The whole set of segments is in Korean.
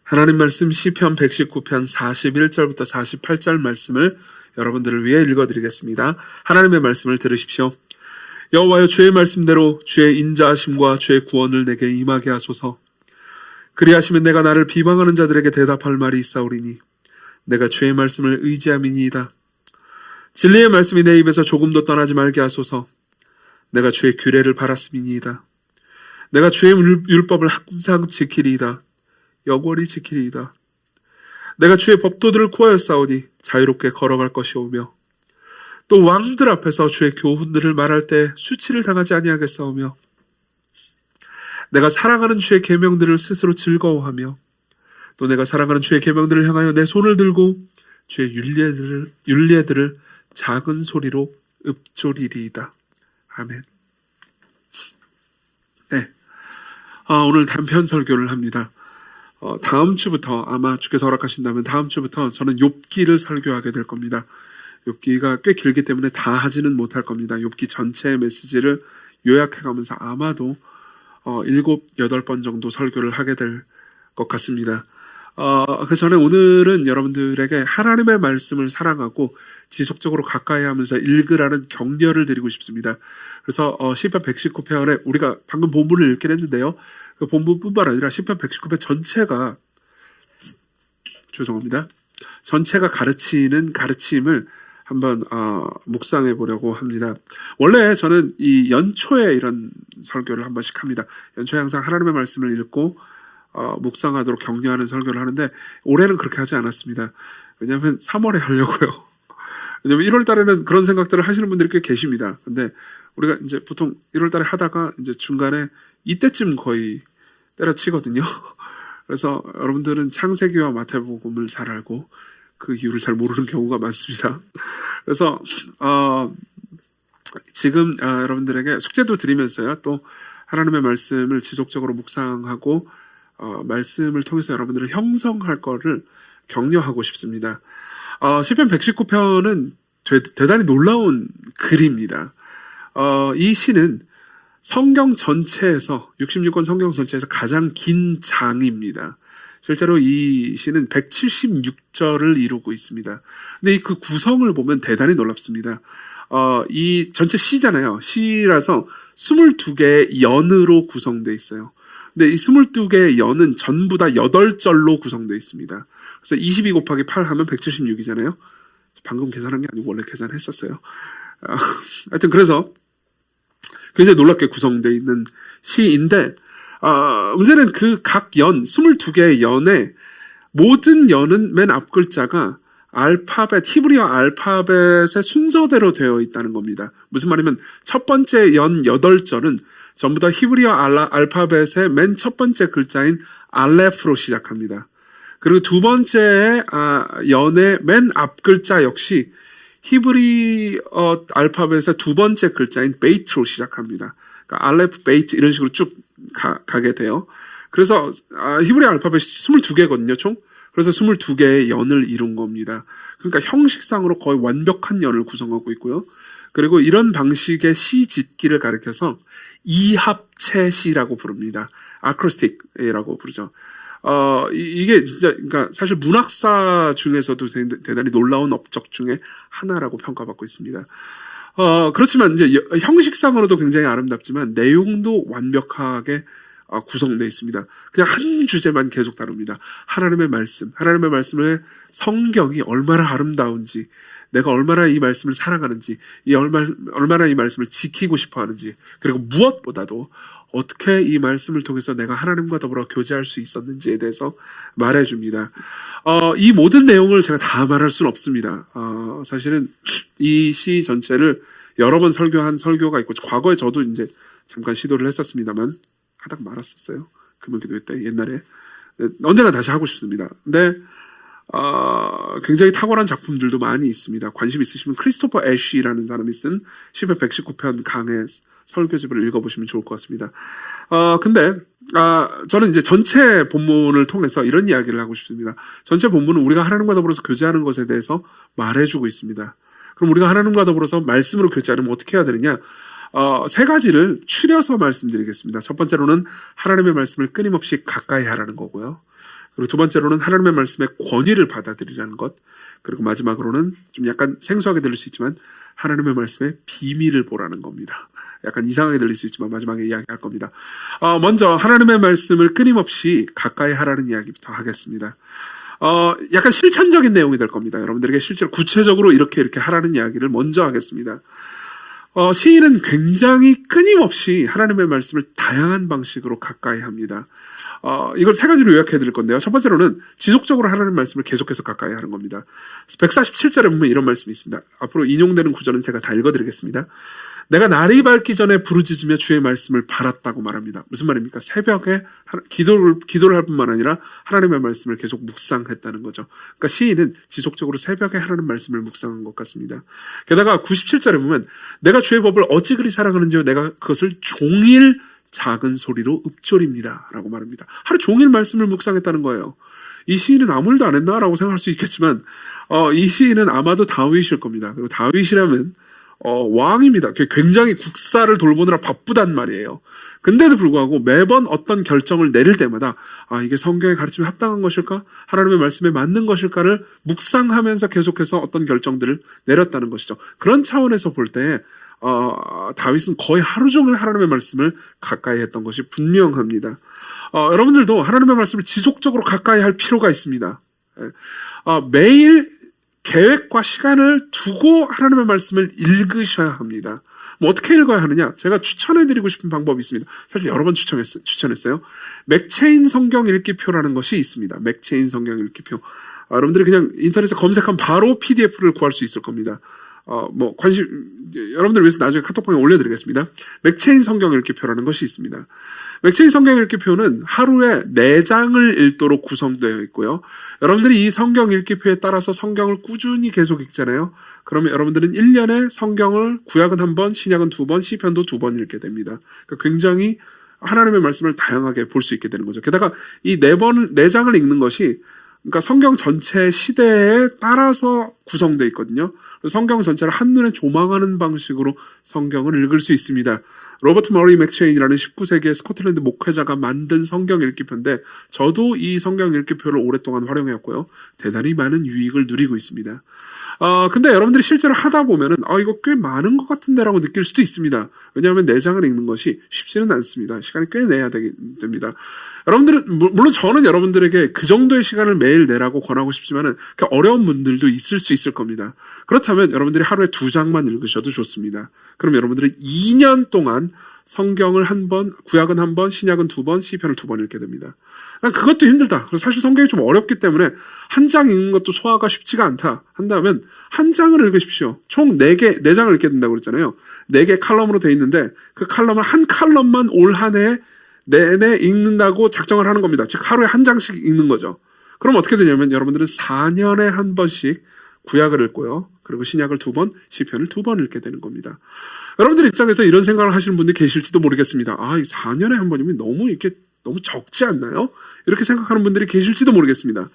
하나님 말씀 시편 119편 41절부터 48절 말씀을 여러분들을 위해 읽어드리겠습니다. 하나님의 말씀을 들으십시오. 여호와여, 주의 말씀대로 주의 인자하심과 주의 구원을 내게 임하게 하소서. 그리하시면 내가 나를 비방하는 자들에게 대답할 말이 있사오리니 내가 주의 말씀을 의지함이니이다. 진리의 말씀이 내 입에서 조금도 떠나지 말게 하소서. 내가 주의 규례를 바랐음이니이다. 내가 주의 율법을 항상 지키리이다. 영원히 지키리이다. 내가 주의 법도들을 구하였사오니 자유롭게 걸어갈 것이오며 또 왕들 앞에서 주의 교훈들을 말할 때 수치를 당하지 아니하겠사오며 내가 사랑하는 주의 계명들을 스스로 즐거워하며 또 내가 사랑하는 주의 계명들을 향하여 내 손을 들고 주의 율례들을 작은 소리로 읊조리리이다. 아멘. 네, 오늘 단편 설교를 합니다. 다음 주부터 아마 주께서 허락하신다면 다음 주부터 저는 욥기를 설교하게 될 겁니다. 욥기가 꽤 길기 때문에 다 하지는 못할 겁니다. 욥기 전체의 메시지를 요약해가면서 아마도 7, 8번 정도 설교를 하게 될 것 같습니다. 그 전에 오늘은 여러분들에게 하나님의 말씀을 사랑하고 지속적으로 가까이 하면서 읽으라는 격려를 드리고 싶습니다. 그래서 시편 119편에 우리가 방금 본문을 읽긴 했는데요. 그 본문뿐만 아니라 시편 119편 전체가 가르치는 가르침을 한번 묵상해 보려고 합니다. 원래 저는 이 연초에 이런 설교를 한 번씩 합니다. 연초에 항상 하나님의 말씀을 읽고 묵상하도록 격려하는 설교를 하는데 올해는 그렇게 하지 않았습니다. 왜냐하면 3월에 하려고요. 왜냐하면 1월 달에는 그런 생각들을 하시는 분들이 꽤 계십니다. 근데 우리가 이제 보통 1월 달에 하다가 이제 중간에 이때쯤 거의 때려치거든요. 그래서 여러분들은 창세기와 마태복음을 잘 알고 그 이유를 잘 모르는 경우가 많습니다. 그래서 지금 여러분들에게 숙제도 드리면서요, 또 하나님의 말씀을 지속적으로 묵상하고 말씀을 통해서 여러분들을 형성할 거를 격려하고 싶습니다. 시편 119편은 대단히 놀라운 글입니다. 이 시는 성경 전체에서 66권 성경 전체에서 가장 긴 장입니다. 실제로 이 시는 176절을 이루고 있습니다. 근데 그 구성을 보면 대단히 놀랍습니다. 이 전체 시잖아요. 시라서 22개의 연으로 구성되어 있어요. 근데 이 22개의 연은 전부 다 8절로 구성되어 있습니다. 그래서 22 곱하기 8 하면 176이잖아요. 방금 계산한 게 아니고 원래 계산했었어요. 하여튼 그래서 굉장히 놀랍게 구성되어 있는 시인데, 문제는 그 각 연, 22개의 연에 모든 연은 맨 앞 글자가 히브리어 알파벳의 순서대로 되어 있다는 겁니다. 무슨 말이면 첫 번째 연 8절은 전부 다 히브리어 알파벳의 맨 첫 번째 글자인 알레프로 시작합니다. 그리고 두 번째 연의 맨 앞 글자 역시 히브리어 알파벳의 두 번째 글자인 베이트로 시작합니다. 그러니까 알레프, 베이트 이런 식으로 쭉 가게 돼요. 그래서 히브리어 알파벳이 22개거든요, 총. 그래서 22개의 연을 이룬 겁니다. 그러니까 형식상으로 거의 완벽한 연을 구성하고 있고요. 그리고 이런 방식의 시 짓기를 가리켜서 이합체시라고 부릅니다. 아크로스틱이라고 부르죠. 이게 진짜, 그러니까 사실 문학사 중에서도 대단히 놀라운 업적 중에 하나라고 평가받고 있습니다. 그렇지만 이제 형식상으로도 굉장히 아름답지만 내용도 완벽하게 구성되어 있습니다. 그냥 한 주제만 계속 다룹니다. 하나님의 말씀을 성경이 얼마나 아름다운지, 내가 얼마나 이 말씀을 사랑하는지, 얼마나 이 말씀을 지키고 싶어 하는지, 그리고 무엇보다도 어떻게 이 말씀을 통해서 내가 하나님과 더불어 교제할 수 있었는지에 대해서 말해줍니다. 이 모든 내용을 제가 다 말할 수는 없습니다. 사실은 이 시 전체를 여러 번 설교한 설교가 있고, 과거에 저도 이제 잠깐 시도를 했었습니다만, 하다가 말았었어요. 금요기도회 때, 옛날에. 언젠가 다시 하고 싶습니다. 근데, 굉장히 탁월한 작품들도 많이 있습니다. 관심 있으시면 크리스토퍼 애쉬라는 사람이 쓴 시편 119편 강의 설교집을 읽어보시면 좋을 것 같습니다. 근데, 저는 이제 전체 본문을 통해서 이런 이야기를 하고 싶습니다. 전체 본문은 우리가 하나님과 더불어서 교제하는 것에 대해서 말해주고 있습니다. 그럼 우리가 하나님과 더불어서 말씀으로 교제하려면 어떻게 해야 되느냐? 세 가지를 추려서 말씀드리겠습니다. 첫 번째로는 하나님의 말씀을 끊임없이 가까이 하라는 거고요. 그리고 두 번째로는 하나님의 말씀의 권위를 받아들이라는 것. 그리고 마지막으로는 좀 약간 생소하게 들릴 수 있지만 하나님의 말씀의 비밀을 보라는 겁니다. 약간 이상하게 들릴 수 있지만 마지막에 이야기할 겁니다. 먼저 하나님의 말씀을 끊임없이 가까이 하라는 이야기부터 하겠습니다. 약간 실천적인 내용이 될 겁니다. 여러분들에게 실제로 구체적으로 이렇게 하라는 이야기를 먼저 하겠습니다. 시인은 굉장히 끊임없이 하나님의 말씀을 다양한 방식으로 가까이 합니다. 이걸 세 가지로 요약해 드릴 건데요. 첫 번째로는 지속적으로 하나님의 말씀을 계속해서 가까이 하는 겁니다. 147절에 보면 이런 말씀이 있습니다. 앞으로 인용되는 구절은 제가 다 읽어드리겠습니다. 내가 날이 밝기 전에 부르짖으며 주의 말씀을 바랐다고 말합니다. 무슨 말입니까? 새벽에 기도를 할 뿐만 아니라 하나님의 말씀을 계속 묵상했다는 거죠. 그러니까 시인은 지속적으로 새벽에 하나님의 말씀을 묵상한 것 같습니다. 게다가 97절에 보면 내가 주의 법을 어찌 그리 사랑하는지요 내가 그것을 종일 작은 소리로 읊조립니다 라고 말합니다. 하루 종일 말씀을 묵상했다는 거예요. 이 시인은 아무 일도 안 했나라고 생각할 수 있겠지만 이 시인은 아마도 다윗일 겁니다. 그리고 다윗이라면 왕입니다. 굉장히 국사를 돌보느라 바쁘단 말이에요. 근데도 불구하고 매번 어떤 결정을 내릴 때마다 이게 성경의 가르침에 합당한 것일까? 하나님의 말씀에 맞는 것일까를 묵상하면서 계속해서 어떤 결정들을 내렸다는 것이죠. 그런 차원에서 볼 때 다윗은 거의 하루 종일 하나님의 말씀을 가까이 했던 것이 분명합니다. 여러분들도 하나님의 말씀을 지속적으로 가까이 할 필요가 있습니다. 매일 계획과 시간을 두고 하나님의 말씀을 읽으셔야 합니다. 어떻게 읽어야 하느냐? 제가 추천해드리고 싶은 방법이 있습니다. 사실 여러 번 추천했어요. 맥체인 성경 읽기표라는 것이 있습니다. 맥체인 성경 읽기표. 여러분들이 그냥 인터넷에 검색하면 바로 PDF를 구할 수 있을 겁니다. 여러분들 위해서 나중에 카톡방에 올려드리겠습니다. 맥체인 성경 읽기표라는 것이 있습니다. 맥체인 성경 읽기표는 하루에 4장을 읽도록 구성되어 있고요. 여러분들이 이 성경 읽기표에 따라서 성경을 꾸준히 계속 읽잖아요. 그러면 여러분들은 1년에 성경을 구약은 1번, 신약은 2번, 시편도 2번 읽게 됩니다. 그러니까 굉장히 하나님의 말씀을 다양하게 볼 수 있게 되는 거죠. 게다가 이 4장을 읽는 것이 그러니까 성경 전체 시대에 따라서 구성되어 있거든요. 성경 전체를 한눈에 조망하는 방식으로 성경을 읽을 수 있습니다. 로버트 머리 맥체인이라는 19세기의 스코틀랜드 목회자가 만든 성경 읽기표인데 저도 이 성경 읽기표를 오랫동안 활용해왔고요. 대단히 많은 유익을 누리고 있습니다. 근데 여러분들이 실제로 하다 보면은 이거 꽤 많은 것 같은데라고 느낄 수도 있습니다. 왜냐하면 4장을 읽는 것이 쉽지는 않습니다. 시간이 꽤 내야 됩니다. 여러분들은 물론 저는 여러분들에게 그 정도의 시간을 매일 내라고 권하고 싶지만은 어려운 분들도 있을 수 있을 겁니다. 그렇다면 여러분들이 하루에 2장만 읽으셔도 좋습니다. 그럼 여러분들은 2년 동안 성경을 1번, 구약은 1번, 신약은 2번, 시편을 2번 읽게 됩니다. 그것도 힘들다. 사실 성경이 좀 어렵기 때문에 한 장 읽는 것도 소화가 쉽지가 않다 한다면 한 장을 읽으십시오. 총 4장을 읽게 된다고 그랬잖아요. 4개 칼럼으로 돼 있는데 그 칼럼을 한 칼럼만 올 한 해 내내 읽는다고 작정을 하는 겁니다. 즉 하루에 한 장씩 읽는 거죠. 그럼 어떻게 되냐면 여러분들은 4년에 한 번씩 구약을 읽고요. 그리고 신약을 2번, 시편을 2번 읽게 되는 겁니다. 여러분들 입장에서 이런 생각을 하시는 분들이 계실지도 모르겠습니다. 4년에 한 번이면 너무 적지 않나요? 이렇게 생각하는 분들이 계실지도 모르겠습니다.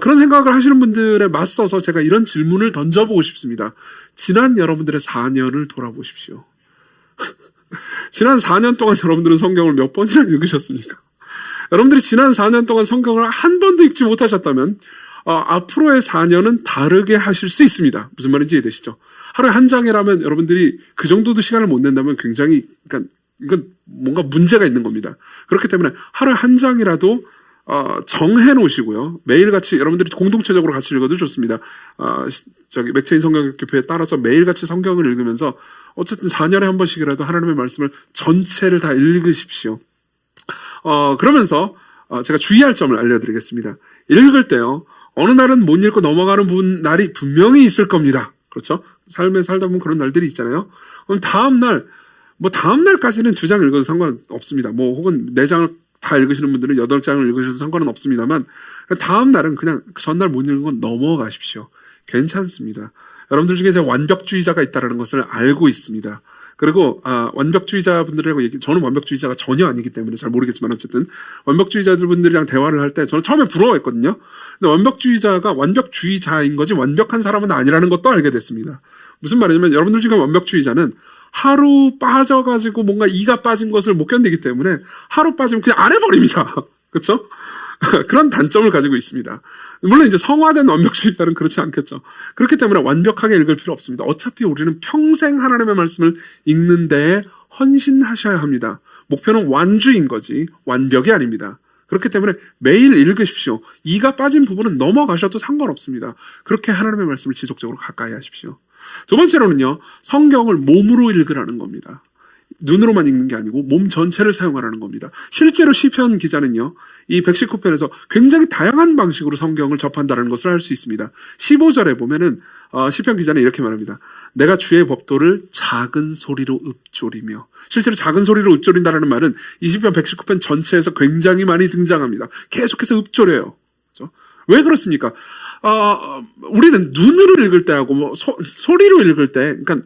그런 생각을 하시는 분들에 맞서서 제가 이런 질문을 던져보고 싶습니다. 지난 여러분들의 4년을 돌아보십시오. 지난 4년 동안 여러분들은 성경을 몇 번이나 읽으셨습니까? 여러분들이 지난 4년 동안 성경을 한 번도 읽지 못하셨다면 앞으로의 4년은 다르게 하실 수 있습니다. 무슨 말인지 이해되시죠? 하루에 한 장이라면 여러분들이 그 정도도 시간을 못 낸다면 굉장히 이건 뭔가 문제가 있는 겁니다. 그렇기 때문에 하루에 한 장이라도 정해 놓으시고요. 매일같이 여러분들이 공동체적으로 같이 읽어도 좋습니다. 맥체인 성경 읽기표에 따라서 매일같이 성경을 읽으면서 어쨌든 4년에 한 번씩이라도 하나님의 말씀을 전체를 다 읽으십시오. 그러면서 제가 주의할 점을 알려드리겠습니다. 읽을 때요. 어느 날은 못 읽고 넘어가는 날이 분명히 있을 겁니다. 그렇죠? 삶에 살다 보면 그런 날들이 있잖아요. 그럼 다음 날까지는 2장 읽어도 상관없습니다. 혹은 4장을 다 읽으시는 분들은 8장을 읽으셔도 상관은 없습니다만 다음 날은 그냥 전날 못 읽은 건 넘어가십시오. 괜찮습니다. 여러분들 중에 완벽주의자가 있다는 것을 알고 있습니다. 그리고 완벽주의자 분들이라고 저는 완벽주의자가 전혀 아니기 때문에 잘 모르겠지만 어쨌든 완벽주의자들 분들이랑 대화를 할 때 저는 처음에 부러워했거든요. 근데 완벽주의자가 완벽주의자인 거지 완벽한 사람은 아니라는 것도 알게 됐습니다. 무슨 말이냐면 여러분들 중에 완벽주의자는 하루 빠져가지고 뭔가 이가 빠진 것을 못 견디기 때문에 하루 빠지면 그냥 안 해버립니다. 그렇죠? 그런 단점을 가지고 있습니다. 물론 이제 성화된 완벽주의자는 그렇지 않겠죠. 그렇기 때문에 완벽하게 읽을 필요 없습니다. 어차피 우리는 평생 하나님의 말씀을 읽는 데에 헌신하셔야 합니다. 목표는 완주인 거지 완벽이 아닙니다. 그렇기 때문에 매일 읽으십시오. 이가 빠진 부분은 넘어가셔도 상관없습니다. 그렇게 하나님의 말씀을 지속적으로 가까이 하십시오. 두 번째로는요, 성경을 몸으로 읽으라는 겁니다. 눈으로만 읽는 게 아니고 몸 전체를 사용하라는 겁니다. 실제로 시편 기자는요, 이 119편에서 굉장히 다양한 방식으로 성경을 접한다는 것을 알 수 있습니다. 15절에 보면은 시편 기자는 이렇게 말합니다. 내가 주의 법도를 작은 소리로 읊조리며, 실제로 작은 소리로 읊조린다는 말은 이 시편 119편 전체에서 굉장히 많이 등장합니다. 계속해서 읊조려요. 그렇죠? 왜 그렇습니까? 우리는 눈으로 읽을 때하고 소리로 읽을 때, 그러니까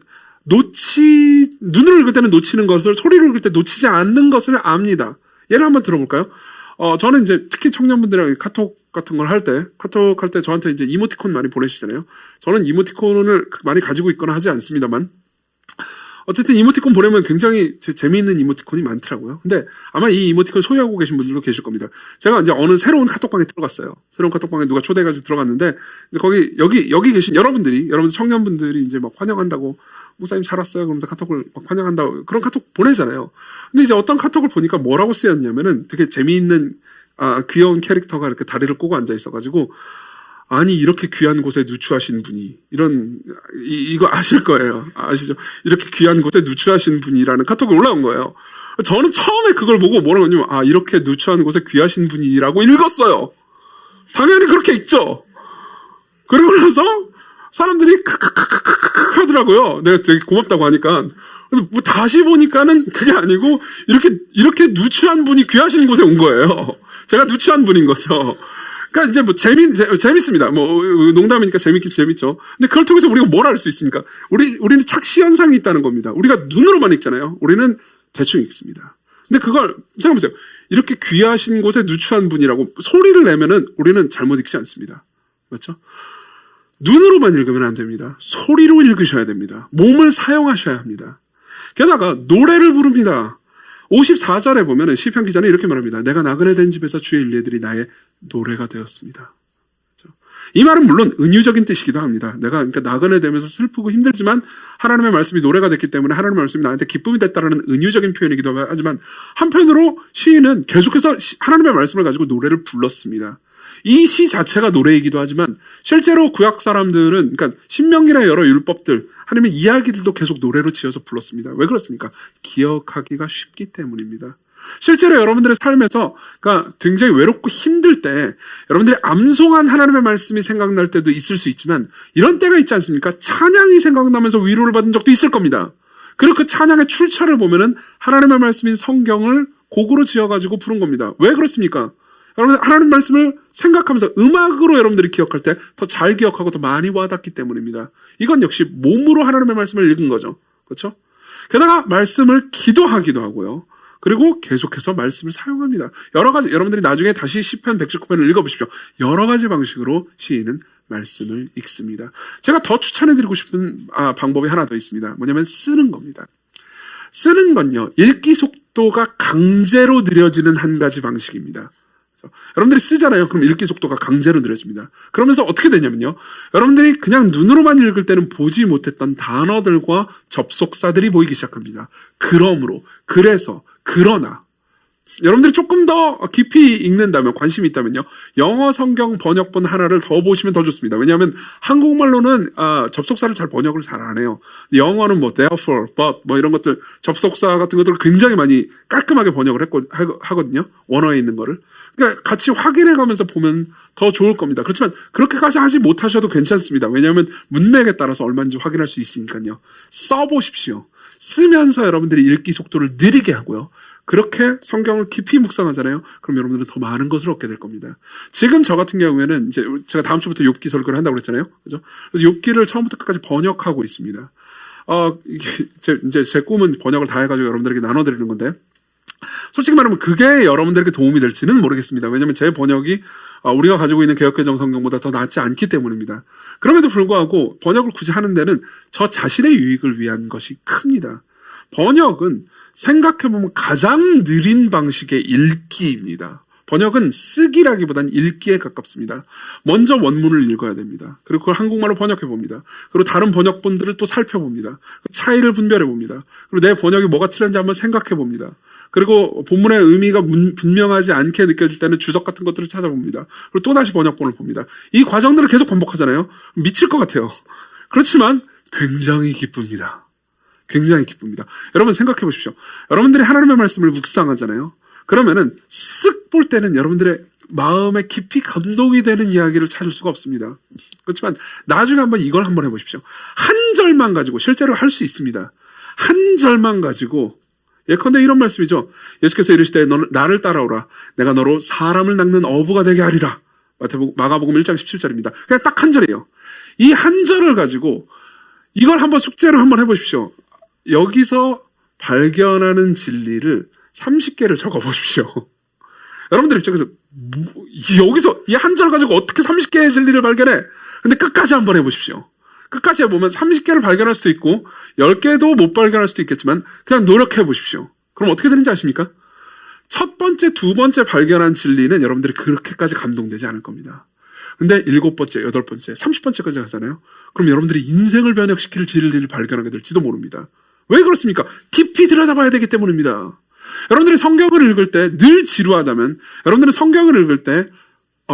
눈으로 읽을 때는 놓치는 것을, 소리로 읽을 때 놓치지 않는 것을 압니다. 예를 한번 들어볼까요? 저는 이제 특히 청년분들이랑 카톡 같은 걸 할 때, 카톡 할 때 저한테 이제 이모티콘 많이 보내시잖아요. 저는 이모티콘을 많이 가지고 있거나 하지 않습니다만, 어쨌든 이모티콘 보내면 굉장히 재미있는 이모티콘이 많더라고요. 근데 아마 이 이모티콘 소유하고 계신 분들도 계실 겁니다. 제가 이제 어느 새로운 카톡방에 들어갔어요. 새로운 카톡방에 누가 초대해가지고 들어갔는데, 거기, 여기 계신 여러분들 청년분들이 이제 막 환영한다고, 목사님 잘 왔어요. 그러면서 카톡을 막 환영한다고, 그런 카톡 보내잖아요. 근데 이제 어떤 카톡을 보니까 뭐라고 쓰였냐면은 되게 재미있는, 귀여운 캐릭터가 이렇게 다리를 꼬고 앉아 있어가지고, 아니, 이렇게 귀한 곳에 누추하신 분이, 이거 아실 거예요. 아시죠? 이렇게 귀한 곳에 누추하신 분이라는 카톡이 올라온 거예요. 저는 처음에 그걸 보고 뭐라고 하냐면, 이렇게 누추한 곳에 귀하신 분이라고 읽었어요. 당연히 그렇게 읽죠. 그리고 나서 사람들이 크크크크크크 하더라고요. 내가 되게 고맙다고 하니까. 그래서 뭐 다시 보니까는 그게 아니고, 이렇게 누추한 분이 귀하신 곳에 온 거예요. 제가 누추한 분인 거죠. 그러니까 이제 뭐 재밌습니다. 뭐 농담이니까 재밌긴 재밌죠. 근데 그걸 통해서 우리가 뭘 알 수 있습니까? 우리는 착시 현상이 있다는 겁니다. 우리가 눈으로만 읽잖아요. 우리는 대충 읽습니다. 근데 그걸 생각해보세요. 이렇게 귀하신 곳에 누추한 분이라고 소리를 내면은 우리는 잘못 읽지 않습니다. 맞죠? 눈으로만 읽으면 안 됩니다. 소리로 읽으셔야 됩니다. 몸을 사용하셔야 합니다. 게다가 노래를 부릅니다. 54절에 보면 시편 기자는 이렇게 말합니다. 내가 나그네 된 집에서 주의 일례들이 나의 노래가 되었습니다. 이 말은 물론 은유적인 뜻이기도 합니다. 내가 그러니까 나그네 되면서 슬프고 힘들지만 하나님의 말씀이 노래가 됐기 때문에 하나님의 말씀이 나한테 기쁨이 됐다라는 은유적인 표현이기도 하지만, 한편으로 시인은 계속해서 하나님의 말씀을 가지고 노래를 불렀습니다. 이 시 자체가 노래이기도 하지만 실제로 구약 사람들은, 그러니까 신명기나 여러 율법들, 하나님의 이야기들도 계속 노래로 지어서 불렀습니다. 왜 그렇습니까? 기억하기가 쉽기 때문입니다. 실제로 여러분들의 삶에서, 그러니까 굉장히 외롭고 힘들 때 여러분들이 암송한 하나님의 말씀이 생각날 때도 있을 수 있지만, 이런 때가 있지 않습니까? 찬양이 생각나면서 위로를 받은 적도 있을 겁니다. 그리고 그 찬양의 출처를 보면은 하나님의 말씀인 성경을 곡으로 지어가지고 부른 겁니다. 왜 그렇습니까? 여러분, 하나님 말씀을 생각하면서 음악으로 여러분들이 기억할 때 더 잘 기억하고 더 많이 와닿기 때문입니다. 이건 역시 몸으로 하나님의 말씀을 읽은 거죠. 그렇죠? 게다가 말씀을 기도하기도 하고요. 그리고 계속해서 말씀을 사용합니다. 여러 가지, 여러분들이 나중에 다시 시편 119편을 읽어보십시오. 여러 가지 방식으로 시인은 말씀을 읽습니다. 제가 더 추천해드리고 싶은 방법이 하나 더 있습니다. 뭐냐면 쓰는 겁니다. 쓰는 건요, 읽기 속도가 강제로 느려지는 한 가지 방식입니다. 여러분들이 쓰잖아요. 그럼 읽기 속도가 강제로 느려집니다. 그러면서 어떻게 되냐면요, 여러분들이 그냥 눈으로만 읽을 때는 보지 못했던 단어들과 접속사들이 보이기 시작합니다. 그러므로, 그래서, 그러나, 여러분들이 조금 더 깊이 읽는다면, 관심이 있다면요, 영어 성경 번역본 하나를 더 보시면 더 좋습니다. 왜냐하면 한국말로는 접속사를 잘 번역을 잘 안 해요. 영어는 뭐 therefore, but 뭐 이런 것들, 접속사 같은 것들을 굉장히 많이 깔끔하게 번역을 하거든요. 원어에 있는 거를. 그러니까 같이 확인해가면서 보면 더 좋을 겁니다. 그렇지만 그렇게까지 하지 못하셔도 괜찮습니다. 왜냐하면 문맥에 따라서 얼마인지 확인할 수 있으니까요. 써보십시오. 쓰면서 여러분들이 읽기 속도를 느리게 하고요. 그렇게 성경을 깊이 묵상하잖아요. 그럼 여러분들은 더 많은 것을 얻게 될 겁니다. 지금 저 같은 경우에는 이제 제가 다음 주부터 욥기 설교를 한다고 그랬잖아요. 그죠? 그래서 욥기를 처음부터 끝까지 번역하고 있습니다. 이제 제 꿈은 번역을 다 해가지고 여러분들에게 나눠드리는 건데, 솔직히 말하면 그게 여러분들에게 도움이 될지는 모르겠습니다. 왜냐하면 제 번역이 우리가 가지고 있는 개역개정 성경보다 더 낫지 않기 때문입니다. 그럼에도 불구하고 번역을 굳이 하는 데는 저 자신의 유익을 위한 것이 큽니다. 번역은 생각해보면 가장 느린 방식의 읽기입니다. 번역은 쓰기라기보단 읽기에 가깝습니다. 먼저 원문을 읽어야 됩니다. 그리고 그걸 한국말로 번역해 봅니다. 그리고 다른 번역본들을 또 살펴봅니다. 차이를 분별해 봅니다. 그리고 내 번역이 뭐가 틀렸는지 한번 생각해 봅니다. 그리고 본문의 의미가 분명하지 않게 느껴질 때는 주석 같은 것들을 찾아봅니다. 그리고 또다시 번역본을 봅니다. 이 과정들을 계속 반복하잖아요. 미칠 것 같아요. 그렇지만 굉장히 기쁩니다. 굉장히 기쁩니다. 여러분 생각해 보십시오. 여러분들이 하나님의 말씀을 묵상하잖아요. 그러면은 쓱 볼 때는 여러분들의 마음에 깊이 감동이 되는 이야기를 찾을 수가 없습니다. 그렇지만 나중에 한번 이걸 한번 해보십시오. 한 절만 가지고 실제로 할 수 있습니다. 한 절만 가지고 예컨대 이런 말씀이죠. 예수께서 이르시되 너는 나를 따라오라. 내가 너로 사람을 낚는 어부가 되게 하리라. 마가복음 1장 17절입니다. 그냥 딱 한 절이에요. 이 한 절을 가지고 이걸 한번 숙제로 한번 해보십시오. 여기서 발견하는 진리를 30개를 적어보십시오. 여러분들 입장에서 여기서 이 한 절 가지고 어떻게 30개의 진리를 발견해? 근데 끝까지 한번 해보십시오. 끝까지 해보면 30개를 발견할 수도 있고 10개도 못 발견할 수도 있겠지만 그냥 노력해 보십시오. 그럼 어떻게 되는지 아십니까? 첫 번째, 두 번째 발견한 진리는 여러분들이 그렇게까지 감동되지 않을 겁니다. 근데 7번째, 8번째, 30번째까지 가잖아요. 그럼 여러분들이 인생을 변혁시킬 진리를 발견하게 될지도 모릅니다. 왜 그렇습니까? 깊이 들여다봐야 되기 때문입니다. 여러분들이 성경을 읽을 때 늘 지루하다면 여러분들은 성경을 읽을 때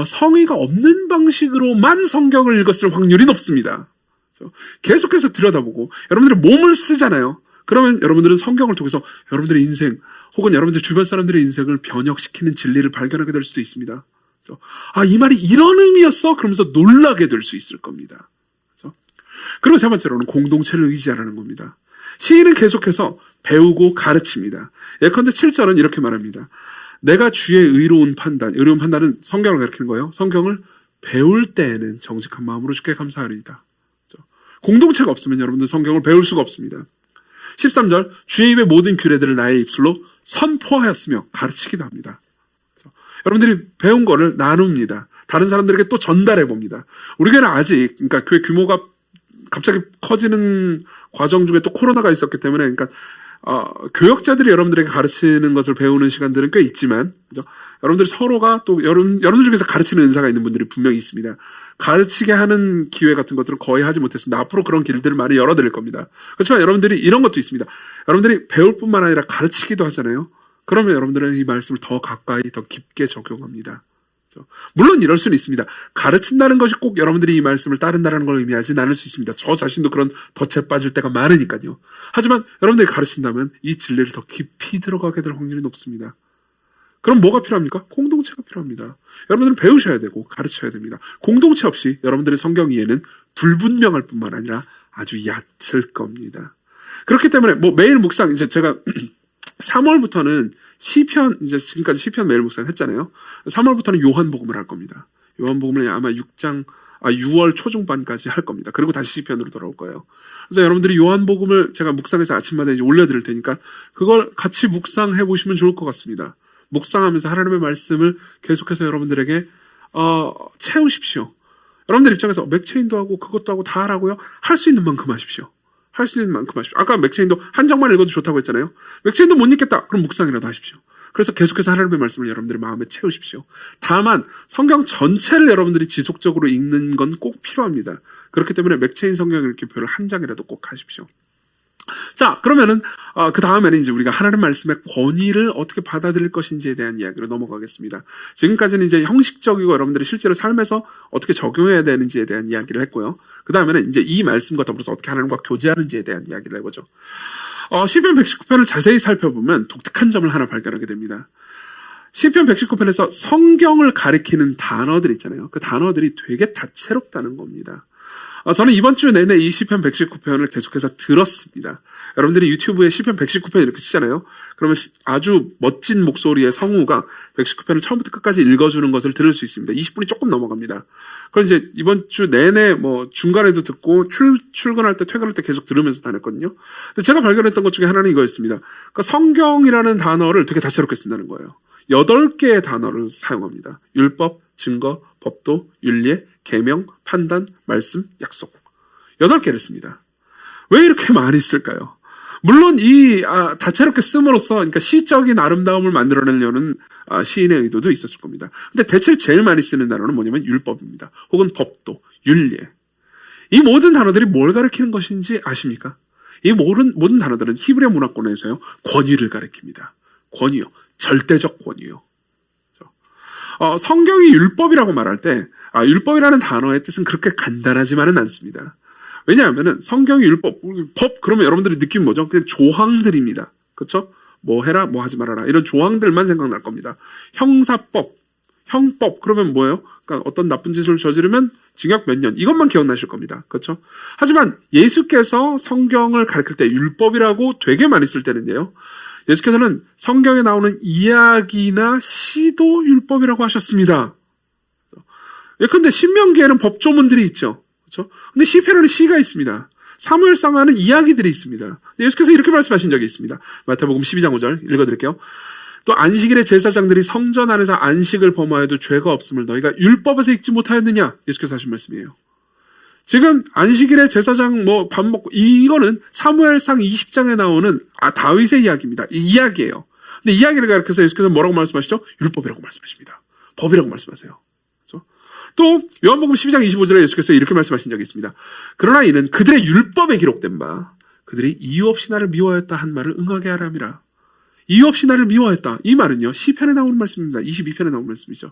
성의가 없는 방식으로만 성경을 읽었을 확률이 높습니다. 계속해서 들여다보고 여러분들이 몸을 쓰잖아요. 그러면 여러분들은 성경을 통해서 여러분들의 인생 혹은 여러분들 주변 사람들의 인생을 변혁시키는 진리를 발견하게 될 수도 있습니다. 이 말이 이런 의미였어? 그러면서 놀라게 될 수 있을 겁니다. 그리고 세 번째로는 공동체를 의지하라는 겁니다. 시인은 계속해서 배우고 가르칩니다. 예컨대 7절은 이렇게 말합니다. 내가 주의 의로운 판단은 성경을 가리키는 거예요. 성경을 배울 때에는 정직한 마음으로 주께 감사하리이다. 공동체가 없으면 여러분들 성경을 배울 수가 없습니다. 13절 주의 입의 모든 규례들을 나의 입술로 선포하였으며 가르치기도 합니다. 여러분들이 배운 거를 나눕니다. 다른 사람들에게 또 전달해 봅니다. 우리 교회는 아직 그러니까 교회 규모가 갑자기 커지는 과정 중에 또 코로나가 있었기 때문에 그러니까 교역자들이 여러분들에게 가르치는 것을 배우는 시간들은 꽤 있지만 그죠? 여러분들 서로가 또 여러분들 중에서 가르치는 은사가 있는 분들이 분명히 있습니다. 가르치게 하는 기회 같은 것들은 거의 하지 못했습니다. 앞으로 그런 길들을 많이 열어드릴 겁니다. 그렇지만 여러분들이 이런 것도 있습니다. 여러분들이 배울 뿐만 아니라 가르치기도 하잖아요. 그러면 여러분들은 이 말씀을 더 가까이 더 깊게 적용합니다. 물론 이럴 수는 있습니다. 가르친다는 것이 꼭 여러분들이 이 말씀을 따른다는 걸 의미하지는 않을 수 있습니다. 저 자신도 그런 덫에 빠질 때가 많으니까요. 하지만 여러분들이 가르친다면 이 진리를 더 깊이 들어가게 될 확률이 높습니다. 그럼 뭐가 필요합니까? 공동체가 필요합니다. 여러분들은 배우셔야 되고 가르쳐야 됩니다. 공동체 없이 여러분들의 성경 이해는 불분명할 뿐만 아니라 아주 얕을 겁니다. 그렇기 때문에 매일 묵상 이제 제가 3월부터는 시편 이제 지금까지 시편 매일 묵상 했잖아요. 3월부터는 요한복음을 할 겁니다. 요한복음을 아마 6월 초중반까지 할 겁니다. 그리고 다시 시편으로 돌아올 거예요. 그래서 여러분들이 요한복음을 제가 묵상해서 아침마다 이제 올려드릴 테니까 그걸 같이 묵상해 보시면 좋을 것 같습니다. 묵상하면서 하나님의 말씀을 계속해서 여러분들에게 채우십시오. 여러분들 입장에서 맥체인도 하고 그것도 하고 다 하라고요? 할 수 있는 만큼 하십시오. 할 수 있는 만큼 하십시오. 아까 맥체인도 한 장만 읽어도 좋다고 했잖아요. 맥체인도 못 읽겠다. 그럼 묵상이라도 하십시오. 그래서 계속해서 하나님의 말씀을 여러분들의 마음에 채우십시오. 다만 성경 전체를 여러분들이 지속적으로 읽는 건 꼭 필요합니다. 그렇기 때문에 맥체인 성경 읽기표를 한 장이라도 꼭 하십시오. 자, 그러면은 그 다음에는 이제 우리가 하나님 말씀의 권위를 어떻게 받아들일 것인지에 대한 이야기로 넘어가겠습니다. 지금까지는 이제 형식적이고 여러분들이 실제로 삶에서 어떻게 적용해야 되는지에 대한 이야기를 했고요. 그 다음에는 이제 이 말씀과 더불어서 어떻게 하나님과 교제하는지에 대한 이야기를 해보죠. 시편 119편을 자세히 살펴보면 독특한 점을 하나 발견하게 됩니다. 시편 119편에서 성경을 가리키는 단어들 있잖아요. 그 단어들이 되게 다채롭다는 겁니다. 저는 이번 주 내내 이 시편 119편을 계속해서 들었습니다. 여러분들이 유튜브에 시편 119편 이렇게 치잖아요. 그러면 아주 멋진 목소리의 성우가 119편을 처음부터 끝까지 읽어주는 것을 들을 수 있습니다. 20분이 조금 넘어갑니다. 그럼 이제 이번 주 내내 중간에도 듣고 출근할 때 퇴근할 때 계속 들으면서 다녔거든요. 근데 제가 발견했던 것 중에 하나는 이거였습니다. 그러니까 성경이라는 단어를 되게 다채롭게 쓴다는 거예요. 8개의 단어를 사용합니다. 율법, 증거, 법도, 윤례, 계명, 판단, 말씀, 약속. 8개를 씁니다. 왜 이렇게 많이 쓸까요? 물론 이 다채롭게 씀으로써 그러니까 시적인 아름다움을 만들어내려는 시인의 의도도 있었을 겁니다. 근데 대체로 제일 많이 쓰는 단어는 뭐냐면 율법입니다. 혹은 법도, 율례. 이 모든 단어들이 뭘 가리키는 것인지 아십니까? 이 모든 단어들은 히브리어 문화권에서요, 권위를 가리킵니다. 권위요. 절대적 권위요. 성경이 율법이라고 말할 때, 율법이라는 단어의 뜻은 그렇게 간단하지만은 않습니다. 왜냐하면은 성경이 율법, 법, 그러면 여러분들이 느낌 뭐죠? 그냥 조항들입니다. 그렇죠? 뭐 해라, 뭐 하지 말아라. 이런 조항들만 생각날 겁니다. 형사법, 형법, 그러면 뭐예요? 그러니까 어떤 나쁜 짓을 저지르면 징역 몇 년, 이것만 기억나실 겁니다. 그렇죠? 하지만 예수께서 성경을 가르칠 때 율법이라고 되게 많이 쓸 때는요, 예수께서는 성경에 나오는 이야기나 시도 율법이라고 하셨습니다. 예컨대 신명기에는 법조문들이 있죠. 그렇죠? 근데 시편에는 시가 있습니다. 사무엘상에는 이야기들이 있습니다. 예수께서 이렇게 말씀하신 적이 있습니다. 마태복음 12장 5절 읽어드릴게요. 또 안식일에 제사장들이 성전 안에서 안식을 범하여도 죄가 없음을 너희가 율법에서 읽지 못하였느냐? 예수께서 하신 말씀이에요. 지금 안식일에 제사장 밥 먹고, 이거는 사무엘상 20장에 나오는 다윗의 이야기입니다. 이 이야기예요. 근데 이야기를 가르쳐서 예수께서 뭐라고 말씀하시죠? 율법이라고 말씀하십니다. 법이라고 말씀하세요. 그렇죠? 또 요한복음 12장 25절에 예수께서 이렇게 말씀하신 적이 있습니다. 그러나 이는 그들의 율법에 기록된 바 그들이 이유 없이 나를 미워하였다 한 말을 응하게 하라 함이라. 이유 없이 나를 미워했다. 이 말은요, 시편에 나오는 말씀입니다. 22편에 나오는 말씀이죠.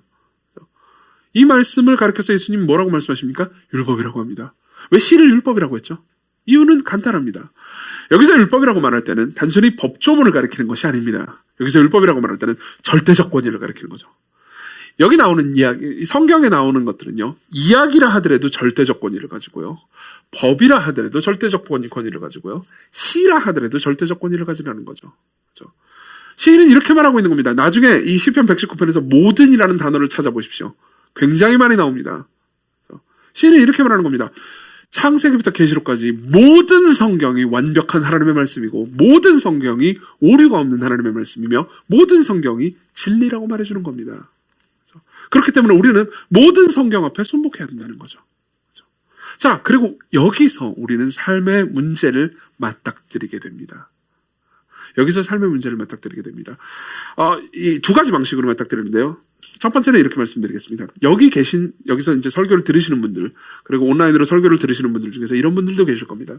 이 말씀을 가르쳐서 예수님 뭐라고 말씀하십니까? 율법이라고 합니다. 왜 시를 율법이라고 했죠? 이유는 간단합니다. 여기서 율법이라고 말할 때는 단순히 법조문을 가리키는 것이 아닙니다. 여기서 율법이라고 말할 때는 절대적 권위를 가리키는 거죠. 여기 나오는 이야기, 성경에 나오는 것들은요, 이야기라 하더라도 절대적 권위를 가지고요, 법이라 하더라도 절대적 권위를 가지고요, 시라 하더라도 절대적 권위를 가지라는 거죠. 그렇죠? 시인은 이렇게 말하고 있는 겁니다. 나중에 이 시편 119편에서 모든이라는 단어를 찾아보십시오. 굉장히 많이 나옵니다. 시인은 이렇게 말하는 겁니다. 창세기부터 계시록까지 모든 성경이 완벽한 하나님의 말씀이고 모든 성경이 오류가 없는 하나님의 말씀이며 모든 성경이 진리라고 말해주는 겁니다. 그렇기 때문에 우리는 모든 성경 앞에 순복해야 된다는 거죠. 자, 그리고 여기서 우리는 삶의 문제를 맞닥뜨리게 됩니다. 여기서 삶의 문제를 맞닥뜨리게 됩니다. 이 두 가지 방식으로 맞닥뜨리는데요. 첫 번째는 이렇게 말씀드리겠습니다. 여기서 이제 설교를 들으시는 분들, 그리고 온라인으로 설교를 들으시는 분들 중에서 이런 분들도 계실 겁니다.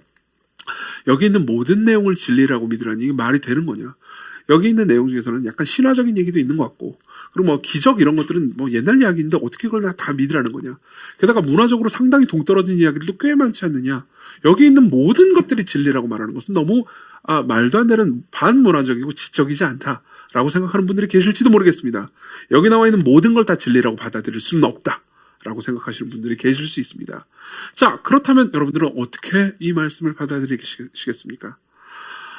여기 있는 모든 내용을 진리라고 믿으라니 이게 말이 되는 거냐? 여기 있는 내용 중에서는 약간 신화적인 얘기도 있는 것 같고, 그리고 뭐 기적 이런 것들은 뭐 옛날 이야기인데 어떻게 그걸 다 믿으라는 거냐? 게다가 문화적으로 상당히 동떨어진 이야기들도 꽤 많지 않느냐? 여기 있는 모든 것들이 진리라고 말하는 것은 너무 말도 안 되는 반문화적이고 지적이지 않다라고 생각하는 분들이 계실지도 모르겠습니다. 여기 나와 있는 모든 걸 다 진리라고 받아들일 수는 없다라고 생각하시는 분들이 계실 수 있습니다. 자, 그렇다면 여러분들은 어떻게 이 말씀을 받아들이시겠습니까?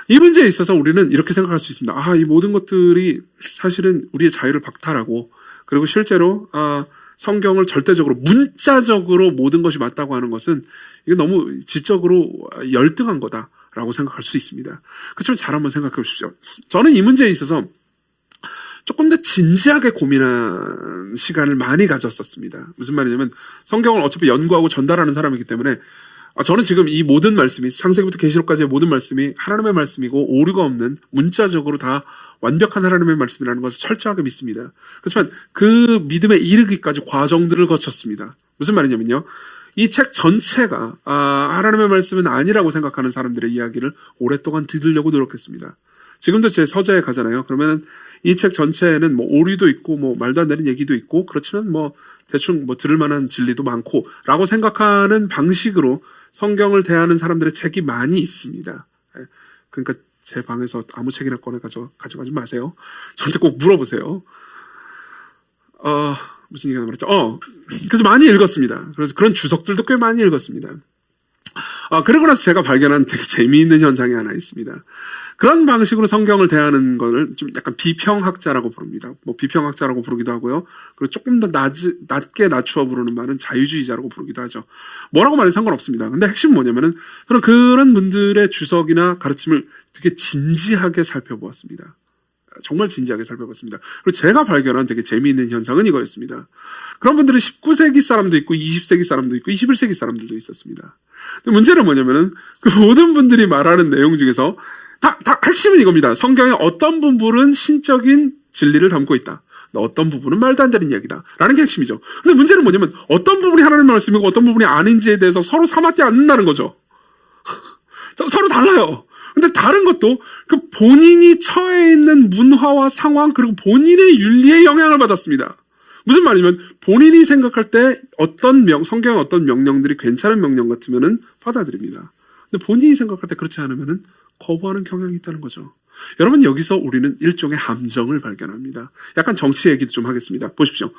이 문제에 있어서 우리는 이렇게 생각할 수 있습니다. 이 모든 것들이 사실은 우리의 자유를 박탈하고, 그리고 실제로 성경을 절대적으로 문자적으로 모든 것이 맞다고 하는 것은 이게 너무 지적으로 열등한 거다라고 생각할 수 있습니다. 그렇지만 잘 한번 생각해 보십시오. 저는 이 문제에 있어서 조금 더 진지하게 고민한 시간을 많이 가졌었습니다. 무슨 말이냐면 성경을 어차피 연구하고 전달하는 사람이기 때문에 저는 지금 이 모든 말씀이, 창세기부터 계시록까지의 모든 말씀이 하나님의 말씀이고 오류가 없는 문자적으로 다 완벽한 하나님의 말씀이라는 것을 철저하게 믿습니다. 그렇지만 그 믿음에 이르기까지 과정들을 거쳤습니다. 무슨 말이냐면요, 이 책 전체가 하나님의 말씀은 아니라고 생각하는 사람들의 이야기를 오랫동안 들으려고 노력했습니다. 지금도 제 서재에 가잖아요. 그러면 이 책 전체에는 뭐 오류도 있고 뭐 말도 안 되는 얘기도 있고, 그렇지만 뭐 대충 뭐 들을 만한 진리도 많고 라고 생각하는 방식으로 성경을 대하는 사람들의 책이 많이 있습니다. 그러니까 제 방에서 아무 책이나 꺼내 가져가지 마세요. 저한테 꼭 물어보세요. 무슨 얘기가 나왔죠? 그래서 많이 읽었습니다. 그래서 그런 주석들도 꽤 많이 읽었습니다. 그러고 나서 제가 발견한 되게 재미있는 현상이 하나 있습니다. 그런 방식으로 성경을 대하는 것을 좀 약간 비평학자라고 부릅니다. 뭐 비평학자라고 부르기도 하고요. 그리고 조금 더 낮게 낮추어 부르는 말은 자유주의자라고 부르기도 하죠. 뭐라고 말해도 상관없습니다. 근데 핵심은 뭐냐면은 저는 그런 분들의 주석이나 가르침을 되게 진지하게 살펴보았습니다. 정말 진지하게 살펴봤습니다. 그리고 제가 발견한 되게 재미있는 현상은 이거였습니다. 그런 분들은 19세기 사람도 있고 20세기 사람도 있고 21세기 사람들도 있었습니다. 근데 문제는 뭐냐면은 그 모든 분들이 말하는 내용 중에서 다 핵심은 이겁니다. 성경의 어떤 부분은 신적인 진리를 담고 있다. 어떤 부분은 말도 안 되는 이야기다 라는 게 핵심이죠. 근데 문제는 뭐냐면 어떤 부분이 하나님의 말씀이고 어떤 부분이 아닌지에 대해서 서로 삼았지 않는다는 거죠. 서로 달라요. 근데 다른 것도 그 본인이 처해 있는 문화와 상황 그리고 본인의 윤리에 영향을 받았습니다. 무슨 말이냐면 본인이 생각할 때 성경의 어떤 명령들이 괜찮은 명령 같으면은 받아들입니다. 근데 본인이 생각할 때 그렇지 않으면은 거부하는 경향이 있다는 거죠. 여러분 여기서 우리는 일종의 함정을 발견합니다. 약간 정치 얘기도 좀 하겠습니다. 보십시오.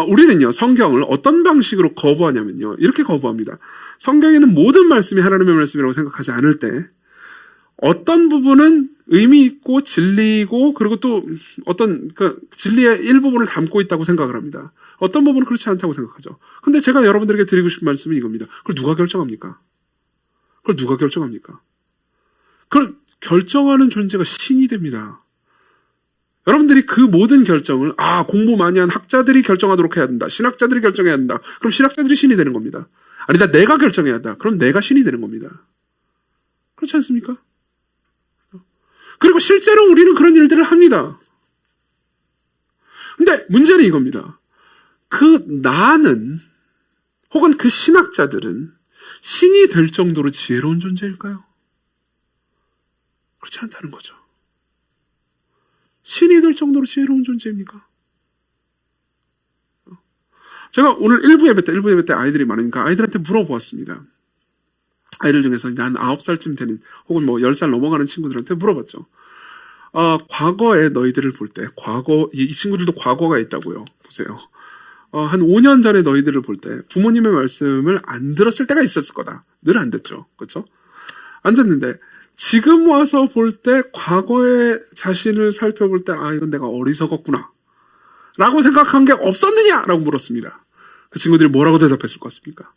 우리는요 성경을 어떤 방식으로 거부하냐면요 이렇게 거부합니다. 성경에 있는 모든 말씀이 하나님의 말씀이라고 생각하지 않을 때 어떤 부분은 의미 있고 진리이고 그리고 또 어떤 진리의 일부분을 담고 있다고 생각을 합니다. 어떤 부분은 그렇지 않다고 생각하죠. 근데 제가 여러분들에게 드리고 싶은 말씀은 이겁니다. 그걸 누가 결정합니까? 그걸 결정하는 존재가 신이 됩니다. 여러분들이 그 모든 결정을 공부 많이 한 학자들이 결정하도록 해야 된다. 신학자들이 결정해야 된다. 그럼 신학자들이 신이 되는 겁니다. 아니다 내가 결정해야 한다. 그럼 내가 신이 되는 겁니다. 그렇지 않습니까? 그리고 실제로 우리는 그런 일들을 합니다. 근데 문제는 이겁니다. 그 나는 혹은 그 신학자들은 신이 될 정도로 지혜로운 존재일까요? 그렇지 않다는 거죠. 신이 될 정도로 지혜로운 존재입니까? 제가 오늘 일부 예배 때 아이들이 많으니까 아이들한테 물어보았습니다. 아이들 중에서 한 9살쯤 되는 혹은 10살 넘어가는 친구들한테 물어봤죠. 과거에 너희들을 볼 때 이 친구들도 과거가 있다고요. 보세요. 한 5년 전에 너희들을 볼 때 부모님의 말씀을 안 들었을 때가 있었을 거다. 늘 안 듣죠. 그렇죠? 안 듣는데 지금 와서 볼 때 과거의 자신을 살펴볼 때 이건 내가 어리석었구나 라고 생각한 게 없었느냐라고 물었습니다. 그 친구들이 뭐라고 대답했을 것 같습니까?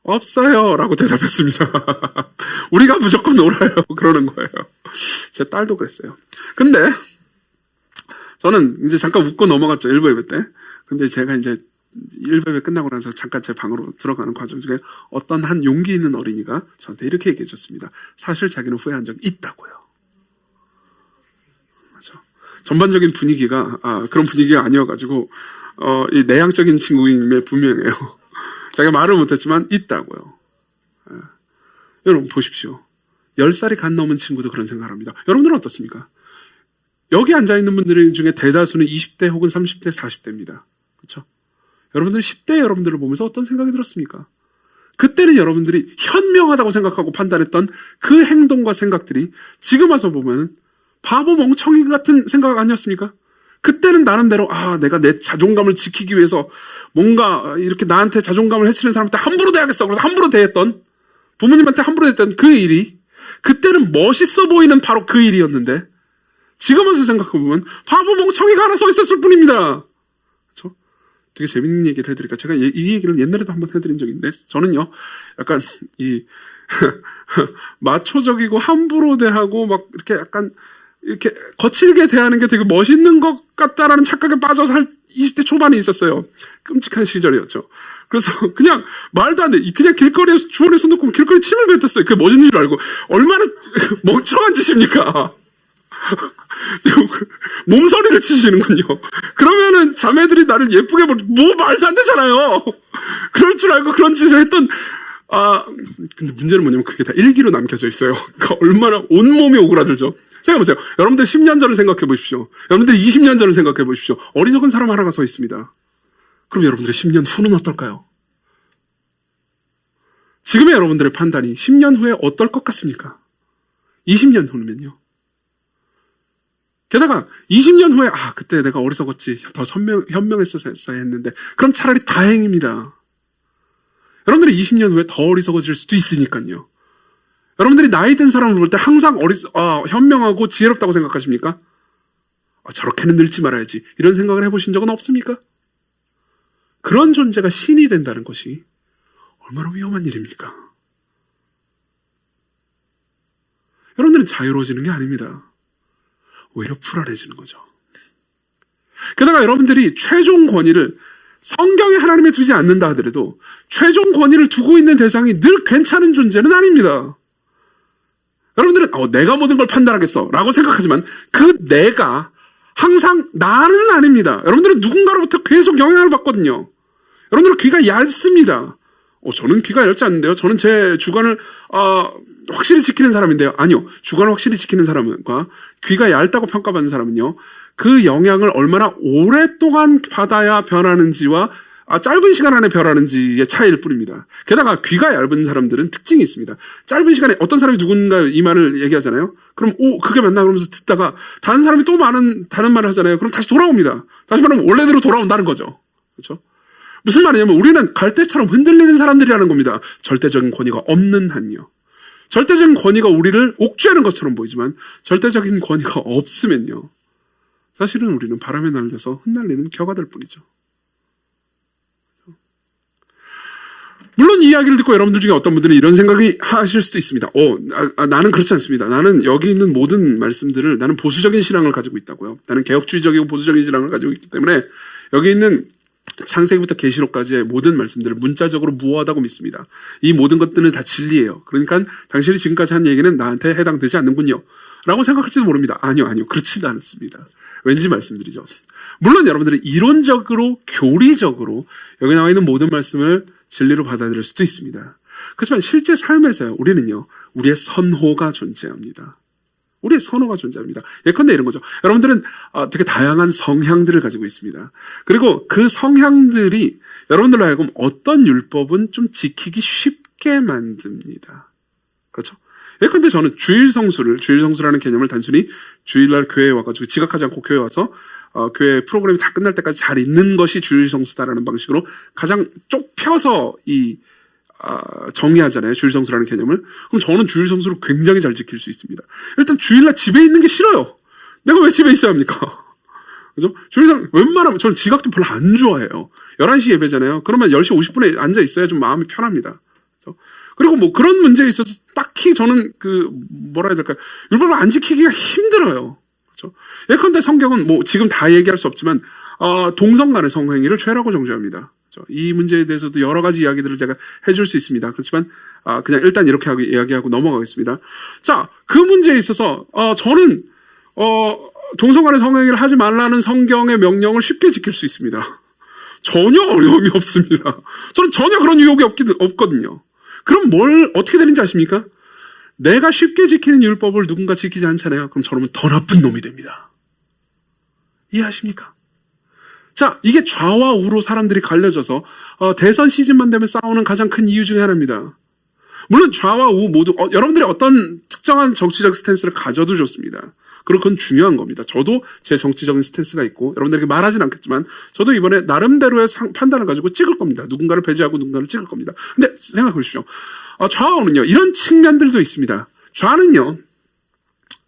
없어요 라고 대답했습니다. 우리가 무조건 놀아요 그러는 거예요. 제 딸도 그랬어요. 근데 저는 이제 잠깐 웃고 넘어갔죠. 1부 예배 때. 근데 제가 이제 1부 예배 끝나고 나서 잠깐 제 방으로 들어가는 과정 중에 어떤 한 용기 있는 어린이가 저한테 이렇게 얘기해 줬습니다. 사실 자기는 후회한 적이 있다고요. 맞아. 전반적인 분위기가 그런 분위기가 아니어가지고 이 내향적인 친구임에 분명해요. 자기가 말을 못했지만 있다고요. 여러분 보십시오. 10살이 갓 넘은 친구도 그런 생각을 합니다. 여러분들은 어떻습니까? 여기 앉아있는 분들 중에 대다수는 20대 혹은 30대, 40대입니다. 그렇죠? 여러분들 10대 여러분들을 보면서 어떤 생각이 들었습니까? 그때는 여러분들이 현명하다고 생각하고 판단했던 그 행동과 생각들이 지금 와서 보면 바보 멍청이 같은 생각 아니었습니까? 그때는 나름대로 내가 내 자존감을 지키기 위해서 뭔가 이렇게 나한테 자존감을 해치는 사람한테 함부로 대하겠어. 그래서 함부로 대했던 부모님한테 함부로 대했던 그 일이 그때는 멋있어 보이는 바로 그 일이었는데 지금 와서 생각해보면 바보 멍청이가 하나 서 있었을 뿐입니다. 그렇죠? 되게 재밌는 얘기를 해드릴까? 제가 이 얘기를 옛날에도 한번 해드린 적이 있는데 저는요 약간 이 마초적이고 함부로 대하고 막 이렇게 약간 이렇게 거칠게 대하는 게 되게 멋있는 것 같다라는 착각에 빠져서 한 20대 초반에 있었어요. 끔찍한 시절이었죠. 그래서 그냥 말도 안 돼. 그냥 길거리에서 주머니에 손 넣고 길거리 침을 뱉었어요. 그게 멋있는 줄 알고. 얼마나 멍청한 짓입니까? 몸서리를 치시는군요. 그러면은 자매들이 나를 예쁘게 말도 안 되잖아요. 그럴 줄 알고 그런 짓을 했던 근데 문제는 뭐냐면 그게 다 일기로 남겨져 있어요. 그러니까 얼마나 온몸이 오그라들죠. 생각해보세요. 여러분들 10년 전을 생각해 보십시오. 여러분들 20년 전을 생각해 보십시오. 어리석은 사람 하나가 서 있습니다. 그럼 여러분들의 10년 후는 어떨까요? 지금의 여러분들의 판단이 10년 후에 어떨 것 같습니까? 20년 후면요. 게다가 20년 후에 그때 내가 어리석었지. 더 현명했어야 했는데 그럼 차라리 다행입니다. 여러분들이 20년 후에 더 어리석어질 수도 있으니까요. 여러분들이 나이 든 사람을 볼 때 항상 현명하고 지혜롭다고 생각하십니까? 저렇게는 늙지 말아야지. 이런 생각을 해보신 적은 없습니까? 그런 존재가 신이 된다는 것이 얼마나 위험한 일입니까? 여러분들은 자유로워지는 게 아닙니다. 오히려 불안해지는 거죠. 게다가 여러분들이 최종 권위를 성경에 하나님에 두지 않는다 하더라도 최종 권위를 두고 있는 대상이 늘 괜찮은 존재는 아닙니다. 여러분들은 내가 모든 걸 판단하겠어 라고 생각하지만 그 내가 항상 나는 아닙니다. 여러분들은 누군가로부터 계속 영향을 받거든요. 여러분들은 귀가 얇습니다. 저는 귀가 얇지 않는데요. 저는 제 주관을 확실히 지키는 사람인데요. 아니요. 주관을 확실히 지키는 사람과 귀가 얇다고 평가받는 사람은요. 그 영향을 얼마나 오랫동안 받아야 변하는지와 짧은 시간 안에 변하는지의 차이일 뿐입니다. 게다가 귀가 얇은 사람들은 특징이 있습니다. 짧은 시간에 어떤 사람이 누군가 이 말을 얘기하잖아요. 그럼 그게 맞나 그러면서 듣다가 다른 사람이 또 다른 말을 하잖아요. 그럼 다시 돌아옵니다. 다시 말하면 원래대로 돌아온다는 거죠. 그렇죠? 무슨 말이냐면 우리는 갈대처럼 흔들리는 사람들이라는 겁니다. 절대적인 권위가 없는 한요. 절대적인 권위가 우리를 옥죄하는 것처럼 보이지만 절대적인 권위가 없으면요. 사실은 우리는 바람에 날려서 흩날리는 겨가 될 뿐이죠. 물론 이 이야기를 듣고 여러분들 중에 어떤 분들은 이런 생각이 하실 수도 있습니다. 나는 그렇지 않습니다. 나는 여기 있는 모든 말씀들을 나는 보수적인 신앙을 가지고 있다고요. 나는 개혁주의적이고 보수적인 신앙을 가지고 있기 때문에 여기 있는 창세기부터 계시록까지의 모든 말씀들을 문자적으로 무효하다고 믿습니다. 이 모든 것들은 다 진리예요. 그러니까 당신이 지금까지 한 얘기는 나한테 해당되지 않는군요. 라고 생각할지도 모릅니다. 아니요. 그렇지는 않습니다. 왠지 말씀드리죠. 물론 여러분들이 이론적으로 교리적으로 여기 나와 있는 모든 말씀을 진리로 받아들일 수도 있습니다. 그렇지만 실제 삶에서요. 우리는요. 우리의 선호가 존재합니다. 우리의 선호가 존재합니다. 예컨대 이런 거죠. 여러분들은 되게 다양한 성향들을 가지고 있습니다. 그리고 그 성향들이 여러분들로 하여금 어떤 율법은 좀 지키기 쉽게 만듭니다. 그렇죠? 예컨대 저는 주일성수라는 개념을 단순히 주일날 교회에 와가지고 지각하지 않고 교회에 와서 교회 프로그램이 다 끝날 때까지 잘 있는 것이 주일성수다라는 방식으로 가장 좁혀서 정의하잖아요. 주일성수라는 개념을. 그럼 저는 주일성수를 굉장히 잘 지킬 수 있습니다. 일단 주일날 집에 있는 게 싫어요. 내가 왜 집에 있어야 합니까? 그죠? 웬만하면 저는 지각도 별로 안 좋아해요. 11시 예배잖아요. 그러면 10시 50분에 앉아 있어야 좀 마음이 편합니다. 그죠? 그리고 뭐 그런 문제에 있어서 딱히 저는 뭐라 해야 될까요? 율법을 안 지키기가 힘들어요. 그죠? 예컨대 성경은 뭐 지금 다 얘기할 수 없지만, 동성 간의 성행위를 죄라고 정죄합니다. 이 문제에 대해서도 여러 가지 이야기들을 제가 해줄 수 있습니다. 그렇지만 그냥 일단 이렇게 이야기하고 넘어가겠습니다. 자, 그 문제에 있어서 저는 동성 간의 성행위를 하지 말라는 성경의 명령을 쉽게 지킬 수 있습니다. 전혀 어려움이 없습니다. 저는 전혀 그런 유혹이 없거든요. 그럼 어떻게 되는지 아십니까? 내가 쉽게 지키는 율법을 누군가 지키지 않잖아요. 그럼 저놈은 더 나쁜 놈이 됩니다. 이해하십니까? 자, 이게 좌와 우로 사람들이 갈려져서 대선 시즌만 되면 싸우는 가장 큰 이유 중에 하나입니다. 물론 좌와 우 모두 여러분들이 어떤 특정한 정치적 스탠스를 가져도 좋습니다. 그리고 그건 중요한 겁니다. 저도 제 정치적인 스탠스가 있고 여러분들에게 말하진 않겠지만 저도 이번에 나름대로의 판단을 가지고 찍을 겁니다. 누군가를 배제하고 누군가를 찍을 겁니다. 근데 생각해 보십시오. 좌우는요. 이런 측면들도 있습니다. 좌는요.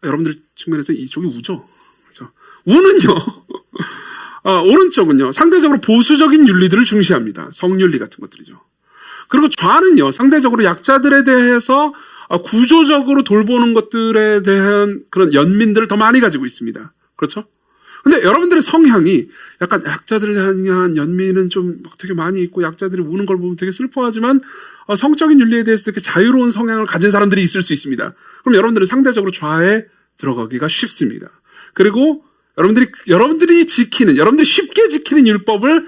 여러분들 측면에서 이쪽이 우죠. 그렇죠? 우는요. 오른쪽은요. 상대적으로 보수적인 윤리들을 중시합니다. 성윤리 같은 것들이죠. 그리고 좌는요. 상대적으로 약자들에 대해서 구조적으로 돌보는 것들에 대한 그런 연민들을 더 많이 가지고 있습니다. 그렇죠? 근데 여러분들의 성향이 약간 약자들을 향한 연민은 좀 되게 많이 있고 약자들이 우는 걸 보면 되게 슬퍼하지만 성적인 윤리에 대해서 이렇게 자유로운 성향을 가진 사람들이 있을 수 있습니다. 그럼 여러분들은 상대적으로 좌에 들어가기가 쉽습니다. 그리고 여러분들이 쉽게 지키는 율법을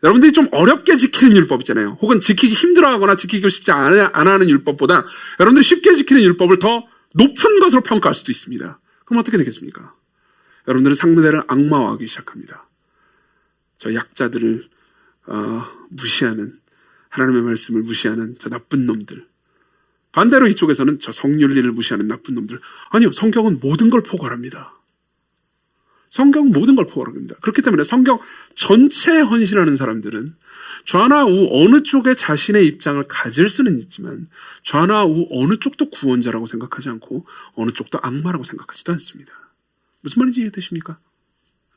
여러분들이 좀 어렵게 지키는 율법 있잖아요. 혹은 지키기 힘들어하거나 지키기 쉽지 않아 하는 율법보다 여러분들이 쉽게 지키는 율법을 더 높은 것으로 평가할 수도 있습니다. 그럼 어떻게 되겠습니까? 여러분들은 상대를 악마화하기 시작합니다. 저 약자들을 무시하는, 하나님의 말씀을 무시하는 저 나쁜 놈들. 반대로 이쪽에서는 저 성윤리를 무시하는 나쁜 놈들. 아니요, 성경은 모든 걸 포괄합니다. 성경은 모든 걸 포괄합니다. 그렇기 때문에 성경 전체에 헌신하는 사람들은 좌나 우 어느 쪽에 자신의 입장을 가질 수는 있지만 좌나 우 어느 쪽도 구원자라고 생각하지 않고 어느 쪽도 악마라고 생각하지도 않습니다. 무슨 말인지 이해되십니까?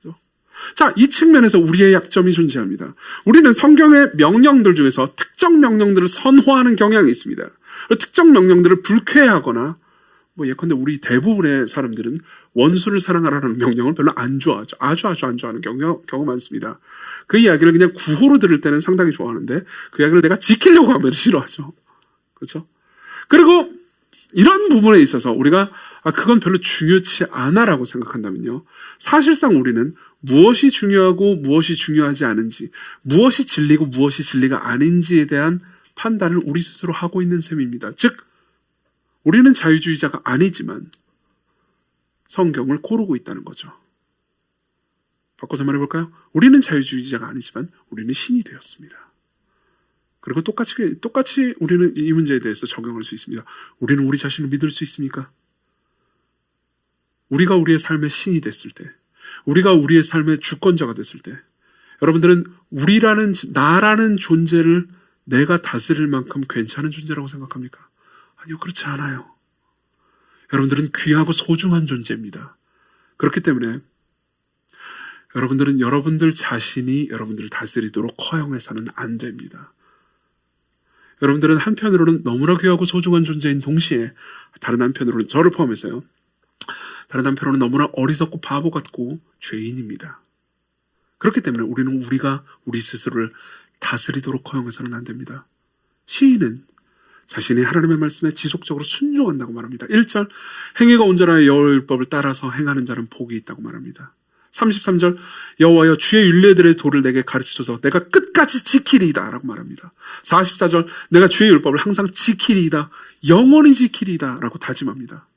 그렇죠? 자, 이 측면에서 우리의 약점이 존재합니다. 우리는 성경의 명령들 중에서 특정 명령들을 선호하는 경향이 있습니다. 특정 명령들을 불쾌하거나 예컨대 우리 대부분의 사람들은 원수를 사랑하라는 명령을 별로 안 좋아하죠. 아주 안 좋아하는 경우 많습니다. 그 이야기를 그냥 구호로 들을 때는 상당히 좋아하는데 그 이야기를 내가 지키려고 하면 싫어하죠. 그렇죠? 그리고 이런 부분에 있어서 우리가 그건 별로 중요치 않아라고 생각한다면요. 사실상 우리는 무엇이 중요하고 무엇이 중요하지 않은지, 무엇이 진리고 무엇이 진리가 아닌지에 대한 판단을 우리 스스로 하고 있는 셈입니다. 즉, 우리는 자유주의자가 아니지만 성경을 고르고 있다는 거죠. 바꿔서 말해볼까요? 우리는 자유주의자가 아니지만 우리는 신이 되었습니다. 그리고 똑같이 우리는 이 문제에 대해서 적용할 수 있습니다. 우리는 우리 자신을 믿을 수 있습니까? 우리가 우리의 삶의 신이 됐을 때, 우리가 우리의 삶의 주권자가 됐을 때, 여러분들은 나라는 존재를 내가 다스릴 만큼 괜찮은 존재라고 생각합니까? 아니요, 그렇지 않아요. 여러분들은 귀하고 소중한 존재입니다. 그렇기 때문에 여러분들은 여러분들 자신이 여러분들을 다스리도록 허용해서는 안 됩니다. 여러분들은 한편으로는 너무나 귀하고 소중한 존재인 동시에 다른 한편으로는 저를 포함해서요. 다른 한편으로는 너무나 어리석고 바보 같고 죄인입니다. 그렇기 때문에 우리는 우리 스스로를 다스리도록 허용해서는 안 됩니다. 시인은 자신이 하나님의 말씀에 지속적으로 순종한다고 말합니다. 1절, 행위가 온전하여 여호와의 율법을 따라서 행하는 자는 복이 있다고 말합니다. 33절, 여호와여 주의 율례들의 도를 내게 가르치소서 내가 끝까지 지키리이다 라고 말합니다. 44절, 내가 주의 율법을 항상 지키리이다, 영원히 지키리이다 라고 다짐합니다.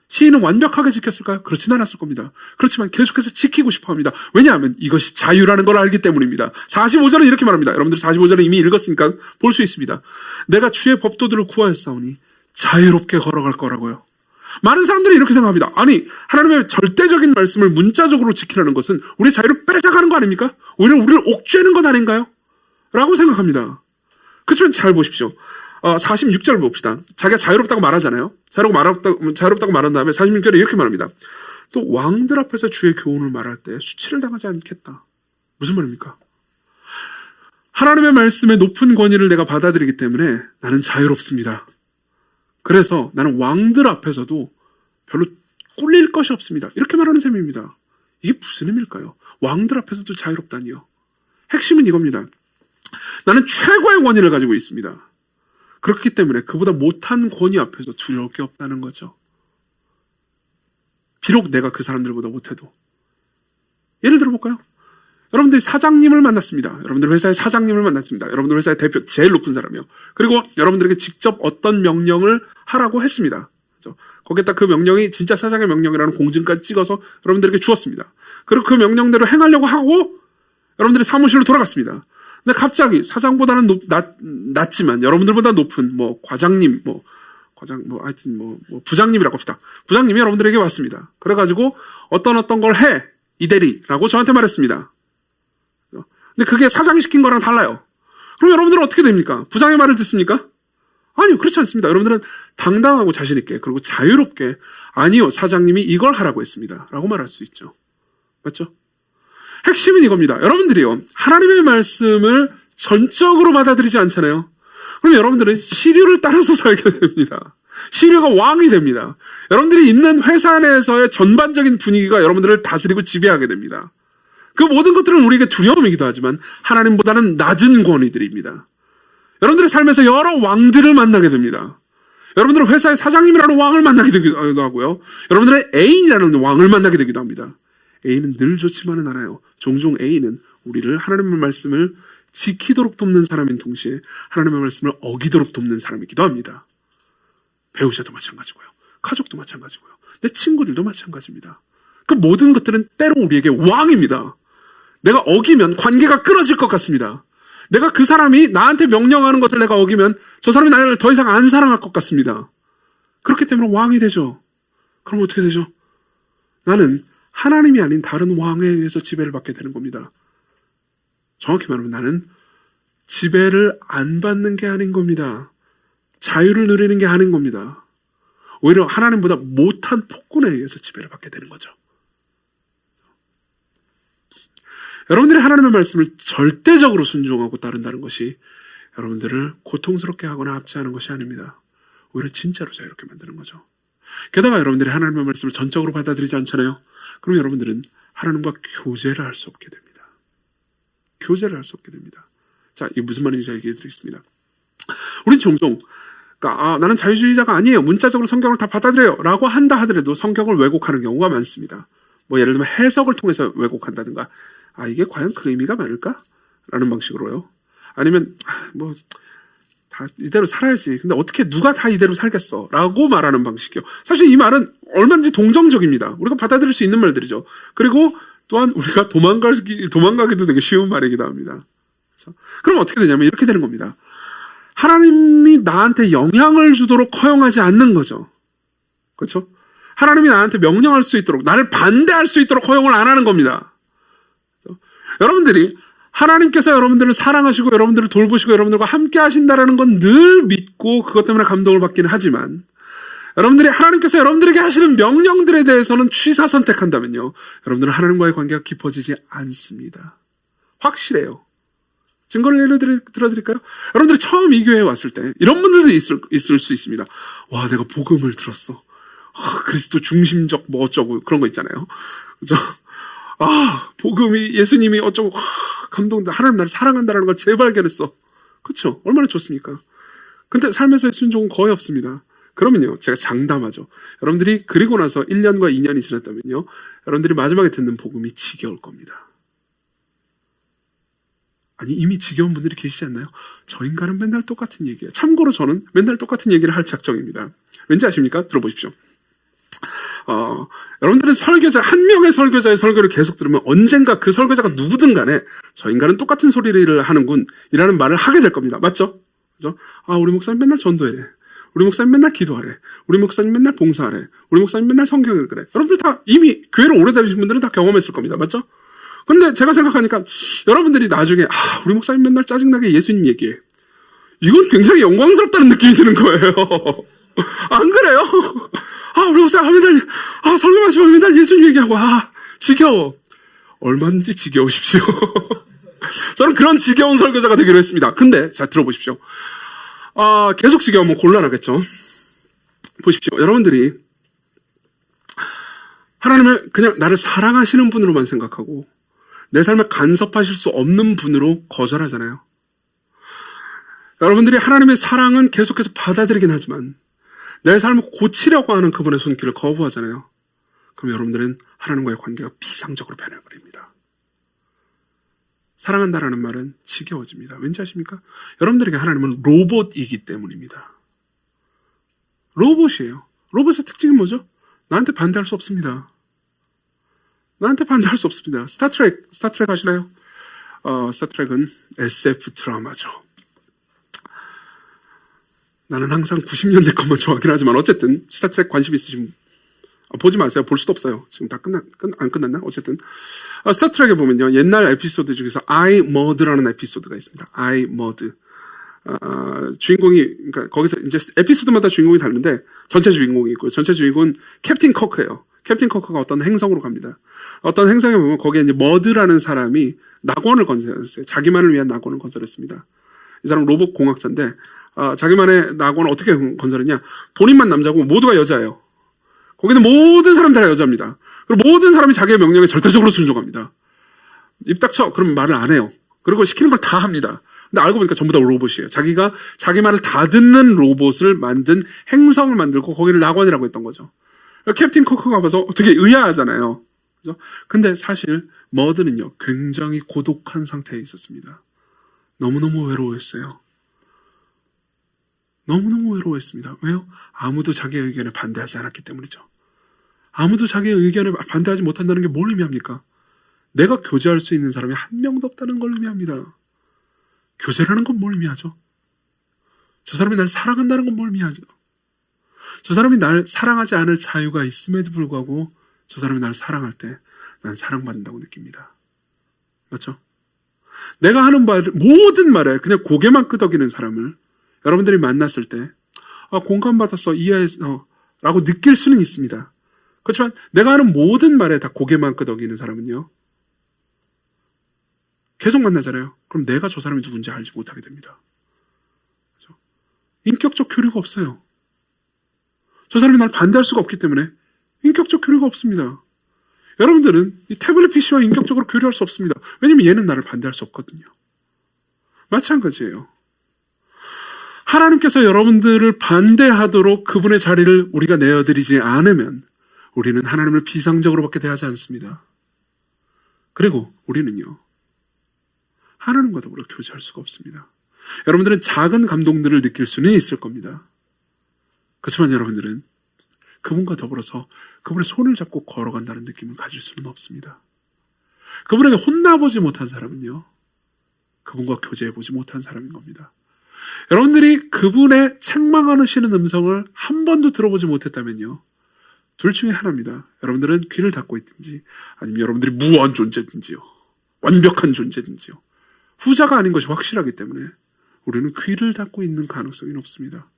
시인은 완벽하게 지켰을까요? 그렇진 않았을 겁니다. 그렇지만 계속해서 지키고 싶어합니다. 왜냐하면 이것이 자유라는 걸 알기 때문입니다. 45절은 이렇게 말합니다. 여러분들 45절은 이미 읽었으니까 볼 수 있습니다. 내가 주의 법도들을 구하였사오니 자유롭게 걸어갈 거라고요. 많은 사람들이 이렇게 생각합니다. 아니, 하나님의 절대적인 말씀을 문자적으로 지키라는 것은 우리의 자유를 뺏어가는 거 아닙니까? 오히려 우리를 옥죄는 것 아닌가요? 라고 생각합니다. 그렇지만 잘 보십시오. 46절 봅시다. 자기가 자유롭다고 말하잖아요. 자유롭다고 말한 다음에 46절에 이렇게 말합니다. 또 왕들 앞에서 주의 교훈을 말할 때 수치를 당하지 않겠다. 무슨 말입니까? 하나님의 말씀의 높은 권위를 내가 받아들이기 때문에 나는 자유롭습니다. 그래서 나는 왕들 앞에서도 별로 꿀릴 것이 없습니다. 이렇게 말하는 셈입니다. 이게 무슨 의미일까요? 왕들 앞에서도 자유롭다니요. 핵심은 이겁니다. 나는 최고의 권위를 가지고 있습니다. 그렇기 때문에 그보다 못한 권위 앞에서 두려울 게 없다는 거죠. 비록 내가 그 사람들보다 못해도. 예를 들어볼까요? 여러분들이 사장님을 만났습니다. 여러분들 회사의 사장님을 만났습니다. 여러분들 회사의 대표, 제일 높은 사람이요. 그리고 여러분들에게 직접 어떤 명령을 하라고 했습니다. 거기에다 그 명령이 진짜 사장의 명령이라는 공증까지 찍어서 여러분들에게 주었습니다. 그리고 그 명령대로 행하려고 하고 여러분들이 사무실로 돌아갔습니다. 근데 갑자기 사장보다는 낮지만 여러분들보다 높은 과장님, 하여튼 부장님이라고 합시다. 부장님이 여러분들에게 왔습니다. 그래가지고 어떤 걸 해, 이 대리라고 저한테 말했습니다. 근데 그게 사장이 시킨 거랑 달라요. 그럼 여러분들은 어떻게 됩니까? 부장의 말을 듣습니까? 아니요, 그렇지 않습니다. 여러분들은 당당하고 자신있게, 그리고 자유롭게, 아니요, 사장님이 이걸 하라고 했습니다 라고 말할 수 있죠. 맞죠? 핵심은 이겁니다. 여러분들이요, 하나님의 말씀을 전적으로 받아들이지 않잖아요. 그럼 여러분들은 시류를 따라서 살게 됩니다. 시류가 왕이 됩니다. 여러분들이 있는 회사 내에서의 전반적인 분위기가 여러분들을 다스리고 지배하게 됩니다. 그 모든 것들은 우리에게 두려움이기도 하지만 하나님보다는 낮은 권위들입니다. 여러분들의 삶에서 여러 왕들을 만나게 됩니다. 여러분들은 회사의 사장님이라는 왕을 만나게 되기도 하고요. 여러분들의 애인이라는 왕을 만나게 되기도 합니다. A는 늘 좋지만은 않아요. 종종 A는 우리를 하나님의 말씀을 지키도록 돕는 사람인 동시에 하나님의 말씀을 어기도록 돕는 사람이기도 합니다. 배우자도 마찬가지고요. 가족도 마찬가지고요. 내 친구들도 마찬가지입니다. 그 모든 것들은 때로 우리에게 왕입니다. 내가 어기면 관계가 끊어질 것 같습니다. 내가 그 사람이 나한테 명령하는 것을 내가 어기면 저 사람이 나를 더 이상 안 사랑할 것 같습니다. 그렇기 때문에 왕이 되죠. 그럼 어떻게 되죠? 나는 하나님이 아닌 다른 왕에 의해서 지배를 받게 되는 겁니다. 정확히 말하면 나는 지배를 안 받는 게 아닌 겁니다. 자유를 누리는 게 아닌 겁니다. 오히려 하나님보다 못한 폭군에 의해서 지배를 받게 되는 거죠. 여러분들이 하나님의 말씀을 절대적으로 순종하고 따른다는 것이 여러분들을 고통스럽게 하거나 압제하는 것이 아닙니다. 오히려 진짜로 자유롭게 만드는 거죠. 게다가 여러분들이 하나님의 말씀을 전적으로 받아들이지 않잖아요. 그럼 여러분들은 하나님과 교제를 할 수 없게 됩니다. 교제를 할 수 없게 됩니다. 자, 이게 무슨 말인지 얘기해 드리겠습니다. 우린 종종 그러니까 나는 자유주의자가 아니에요. 문자적으로 성경을 다 받아들여요. 라고 한다 하더라도 성경을 왜곡하는 경우가 많습니다. 뭐 예를 들면 해석을 통해서 왜곡한다든가 이게 과연 그 의미가 많을까? 라는 방식으로요. 아니면 뭐 다 이대로 살아야지. 근데 어떻게 누가 다 이대로 살겠어? 라고 말하는 방식이요. 사실 이 말은 얼마든지 동정적입니다. 우리가 받아들일 수 있는 말들이죠. 그리고 또한 우리가 도망가기도 되게 쉬운 말이기도 합니다. 그렇죠? 그럼 어떻게 되냐면 이렇게 되는 겁니다. 하나님이 나한테 영향을 주도록 허용하지 않는 거죠. 그렇죠? 하나님이 나한테 명령할 수 있도록, 나를 반대할 수 있도록 허용을 안 하는 겁니다. 그렇죠? 여러분들이 하나님께서 여러분들을 사랑하시고 여러분들을 돌보시고 여러분들과 함께 하신다라는 건 늘 믿고 그것 때문에 감동을 받기는 하지만 여러분들이 하나님께서 여러분들에게 하시는 명령들에 대해서는 취사 선택한다면요. 여러분들은 하나님과의 관계가 깊어지지 않습니다. 확실해요. 증거를 예를 들어드릴까요? 여러분들이 처음 이 교회에 왔을 때 이런 분들도 있을 수 있습니다. 와, 내가 복음을 들었어. 그리스도 중심적 뭐 어쩌고 그런 거 있잖아요. 그죠? 복음이 예수님이 어쩌고 감동된다. 하나님 나를 사랑한다는 걸 재발견했어. 그렇죠? 얼마나 좋습니까? 근데 삶에서의 순종은 거의 없습니다. 그러면요, 제가 장담하죠. 여러분들이 그리고 나서 1년과 2년이 지났다면요, 여러분들이 마지막에 듣는 복음이 지겨울 겁니다. 아니, 이미 지겨운 분들이 계시지 않나요? 저 인간은 맨날 똑같은 얘기예요. 참고로 저는 맨날 똑같은 얘기를 할 작정입니다. 왠지 아십니까? 들어보십시오. 여러분들은 한 명의 설교자의 설교를 계속 들으면 언젠가 그 설교자가 누구든 간에 저 인간은 똑같은 소리를 하는군 이라는 말을 하게 될 겁니다. 맞죠? 그죠? 우리 목사님 맨날 전도해래. 우리 목사님 맨날 기도하래. 우리 목사님 맨날 봉사하래. 우리 목사님 맨날 성경 읽으래. 여러분들 다 이미 교회를 오래 다니신 분들은 다 경험했을 겁니다. 맞죠? 근데 제가 생각하니까 여러분들이 나중에 우리 목사님 맨날 짜증나게 예수님 얘기해. 이건 굉장히 영광스럽다는 느낌이 드는 거예요. 안 그래요? 우리 목사님 맨날 설교 마시면 맨날 예수님 얘기하고 지겨워. 얼마든지 지겨우십시오. 저는 그런 지겨운 설교자가 되기로 했습니다. 근데 자 들어보십시오. 계속 지겨우면 곤란하겠죠. 보십시오. 여러분들이 하나님을 그냥 나를 사랑하시는 분으로만 생각하고 내 삶에 간섭하실 수 없는 분으로 거절하잖아요. 여러분들이 하나님의 사랑은 계속해서 받아들이긴 하지만 내 삶을 고치려고 하는 그분의 손길을 거부하잖아요. 그럼 여러분들은 하나님과의 관계가 비상적으로 변해버립니다. 사랑한다라는 말은 지겨워집니다. 왠지 아십니까? 여러분들에게 하나님은 로봇이기 때문입니다. 로봇이에요. 로봇의 특징이 뭐죠? 나한테 반대할 수 없습니다. 나한테 반대할 수 없습니다. 스타트랙 아시나요? 스타트랙은 SF 드라마죠. 나는 항상 90년대 것만 좋아하긴 하지만 어쨌든 스타트랙 관심 있으신 보지 마세요. 볼 수도 없어요. 지금 다 안 끝났나? 어쨌든 스타트랙에 보면요, 옛날 에피소드 중에서 I Mud라는 에피소드가 있습니다. I Mud. 주인공이, 그러니까 거기서 이제 에피소드마다 주인공이 다른데 전체 주인공이 있고요. 전체 주인공은 캡틴 커크예요. 캡틴 커크가 어떤 행성으로 갑니다. 어떤 행성에 보면 거기에 이제 머드라는 사람이 낙원을 건설했어요. 자기만을 위한 낙원을 건설했습니다. 이 사람 로봇 공학자인데 자기만의 낙원을 어떻게 건설했냐? 본인만 남자고 모두가 여자예요. 거기는 모든 사람들 다 여자입니다. 그리고 모든 사람이 자기의 명령에 절대적으로 순종합니다. 입 닥쳐! 그러면 말을 안 해요. 그리고 시키는 걸 다 합니다. 근데 알고 보니까 전부 다 로봇이에요. 자기가 자기 말을 다 듣는 로봇을 만든 행성을 만들고 거기를 낙원이라고 했던 거죠. 캡틴 커크가 봐서 되게 의아하잖아요. 그죠? 근데 사실 머드는요, 굉장히 고독한 상태에 있었습니다. 너무너무 외로워했어요. 너무너무 외로워했습니다. 왜요? 아무도 자기의 의견에 반대하지 않았기 때문이죠. 아무도 자기의 의견에 반대하지 못한다는 게 뭘 의미합니까? 내가 교제할 수 있는 사람이 한 명도 없다는 걸 의미합니다. 교제라는 건 뭘 의미하죠? 저 사람이 날 사랑한다는 건 뭘 의미하죠? 저 사람이 날 사랑하지 않을 자유가 있음에도 불구하고 저 사람이 날 사랑할 때 난 사랑받는다고 느낍니다. 맞죠? 내가 하는 모든 말에 그냥 고개만 끄덕이는 사람을 여러분들이 만났을 때 공감받았어, 이해했어 라고 느낄 수는 있습니다. 그렇지만 내가 하는 모든 말에 다 고개만 끄덕이는 사람은요, 계속 만나잖아요. 그럼 내가 저 사람이 누군지 알지 못하게 됩니다. 그렇죠? 인격적 교류가 없어요. 저 사람이 날 반대할 수가 없기 때문에 인격적 교류가 없습니다. 여러분들은 이 태블릿 PC와 인격적으로 교류할 수 없습니다. 왜냐면 얘는 나를 반대할 수 없거든요. 마찬가지예요. 하나님께서 여러분들을 반대하도록 그분의 자리를 우리가 내어드리지 않으면 우리는 하나님을 비상적으로밖에 대하지 않습니다. 그리고 우리는요, 하나님과 더불어 교제할 수가 없습니다. 여러분들은 작은 감동들을 느낄 수는 있을 겁니다. 그렇지만 여러분들은 그분과 더불어서 그분의 손을 잡고 걸어간다는 느낌을 가질 수는 없습니다. 그분에게 혼나보지 못한 사람은요, 그분과 교제해보지 못한 사람인 겁니다. 여러분들이 그분의 책망하시는 음성을 한 번도 들어보지 못했다면요, 둘 중에 하나입니다. 여러분들은 귀를 닫고 있든지 아니면 여러분들이 무한 존재든지요, 완벽한 존재든지요. 후자가 아닌 것이 확실하기 때문에 우리는 귀를 닫고 있는 가능성이 높습니다.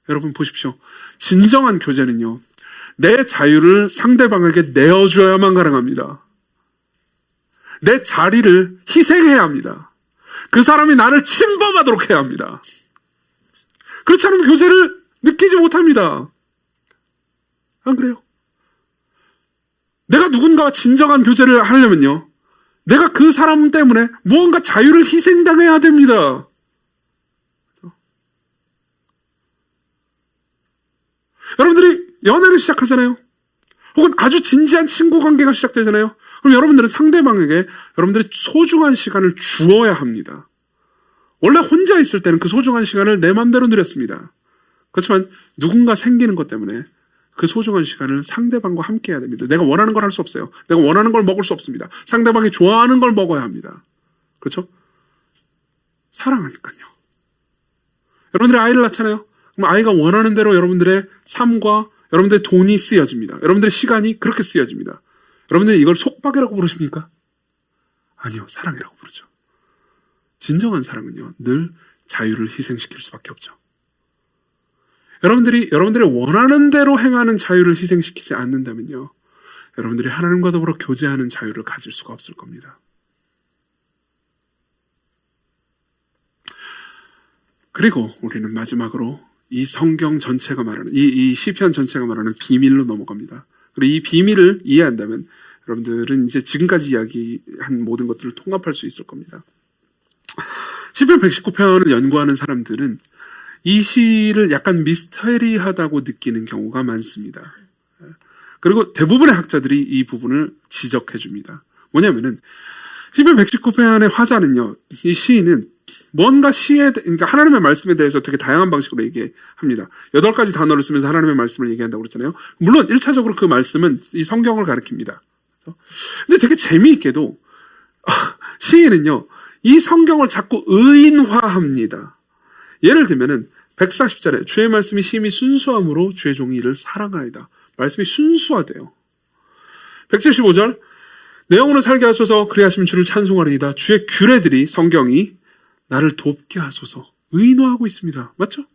여러분 보십시오. 진정한 교제는요, 내 자유를 상대방에게 내어줘야만 가능합니다. 내 자리를 희생해야 합니다. 그 사람이 나를 침범하도록 해야 합니다. 그렇지 않으면 교제를 느끼지 못합니다. 안 그래요? 내가 누군가와 진정한 교제를 하려면요, 내가 그 사람 때문에 무언가 자유를 희생당해야 됩니다. 여러분들이 연애를 시작하잖아요. 혹은 아주 진지한 친구 관계가 시작되잖아요. 그럼 여러분들은 상대방에게 여러분들의 소중한 시간을 주어야 합니다. 원래 혼자 있을 때는 그 소중한 시간을 내 맘대로 누렸습니다. 그렇지만 누군가 생기는 것 때문에 그 소중한 시간을 상대방과 함께 해야 됩니다. 내가 원하는 걸 할 수 없어요. 내가 원하는 걸 먹을 수 없습니다. 상대방이 좋아하는 걸 먹어야 합니다. 그렇죠? 사랑하니까요. 여러분들이 아이를 낳잖아요. 그럼 아이가 원하는 대로 여러분들의 삶과 여러분들의 돈이 쓰여집니다. 여러분들의 시간이 그렇게 쓰여집니다. 여러분들이 이걸 속박이라고 부르십니까? 아니요, 사랑이라고 부르죠. 진정한 사랑은요, 늘 자유를 희생시킬 수밖에 없죠. 여러분들이 여러분들의 원하는 대로 행하는 자유를 희생시키지 않는다면요, 여러분들이 하나님과 더불어 교제하는 자유를 가질 수가 없을 겁니다. 그리고 우리는 마지막으로 이 성경 전체가 말하는, 이 시편 전체가 말하는 비밀로 넘어갑니다. 그리고 이 비밀을 이해한다면 여러분들은 이제 지금까지 이야기한 모든 것들을 통합할 수 있을 겁니다. 시편 119편을 연구하는 사람들은 이 시를 약간 미스터리하다고 느끼는 경우가 많습니다. 그리고 대부분의 학자들이 이 부분을 지적해 줍니다. 뭐냐면은 시편 119편의 화자는요, 이 시인은 뭔가 그러니까 하나님의 말씀에 대해서 되게 다양한 방식으로 얘기합니다. 8가지 단어를 쓰면서 하나님의 말씀을 얘기한다고 그랬잖아요. 물론 1차적으로 그 말씀은 이 성경을 가리킵니다. 근데 되게 재미있게도 시인은요, 이 성경을 자꾸 의인화합니다. 예를 들면은 140절에 주의 말씀이 심히 순수함으로 주의 종이 이를 사랑하이다. 말씀이 순수하대요. 175절 내 영혼을 살게 하소서 그리하시면 주를 찬송하리이다. 주의 규례들이, 성경이 나를 돕게 하소서. 의인화하고 있습니다. 맞죠?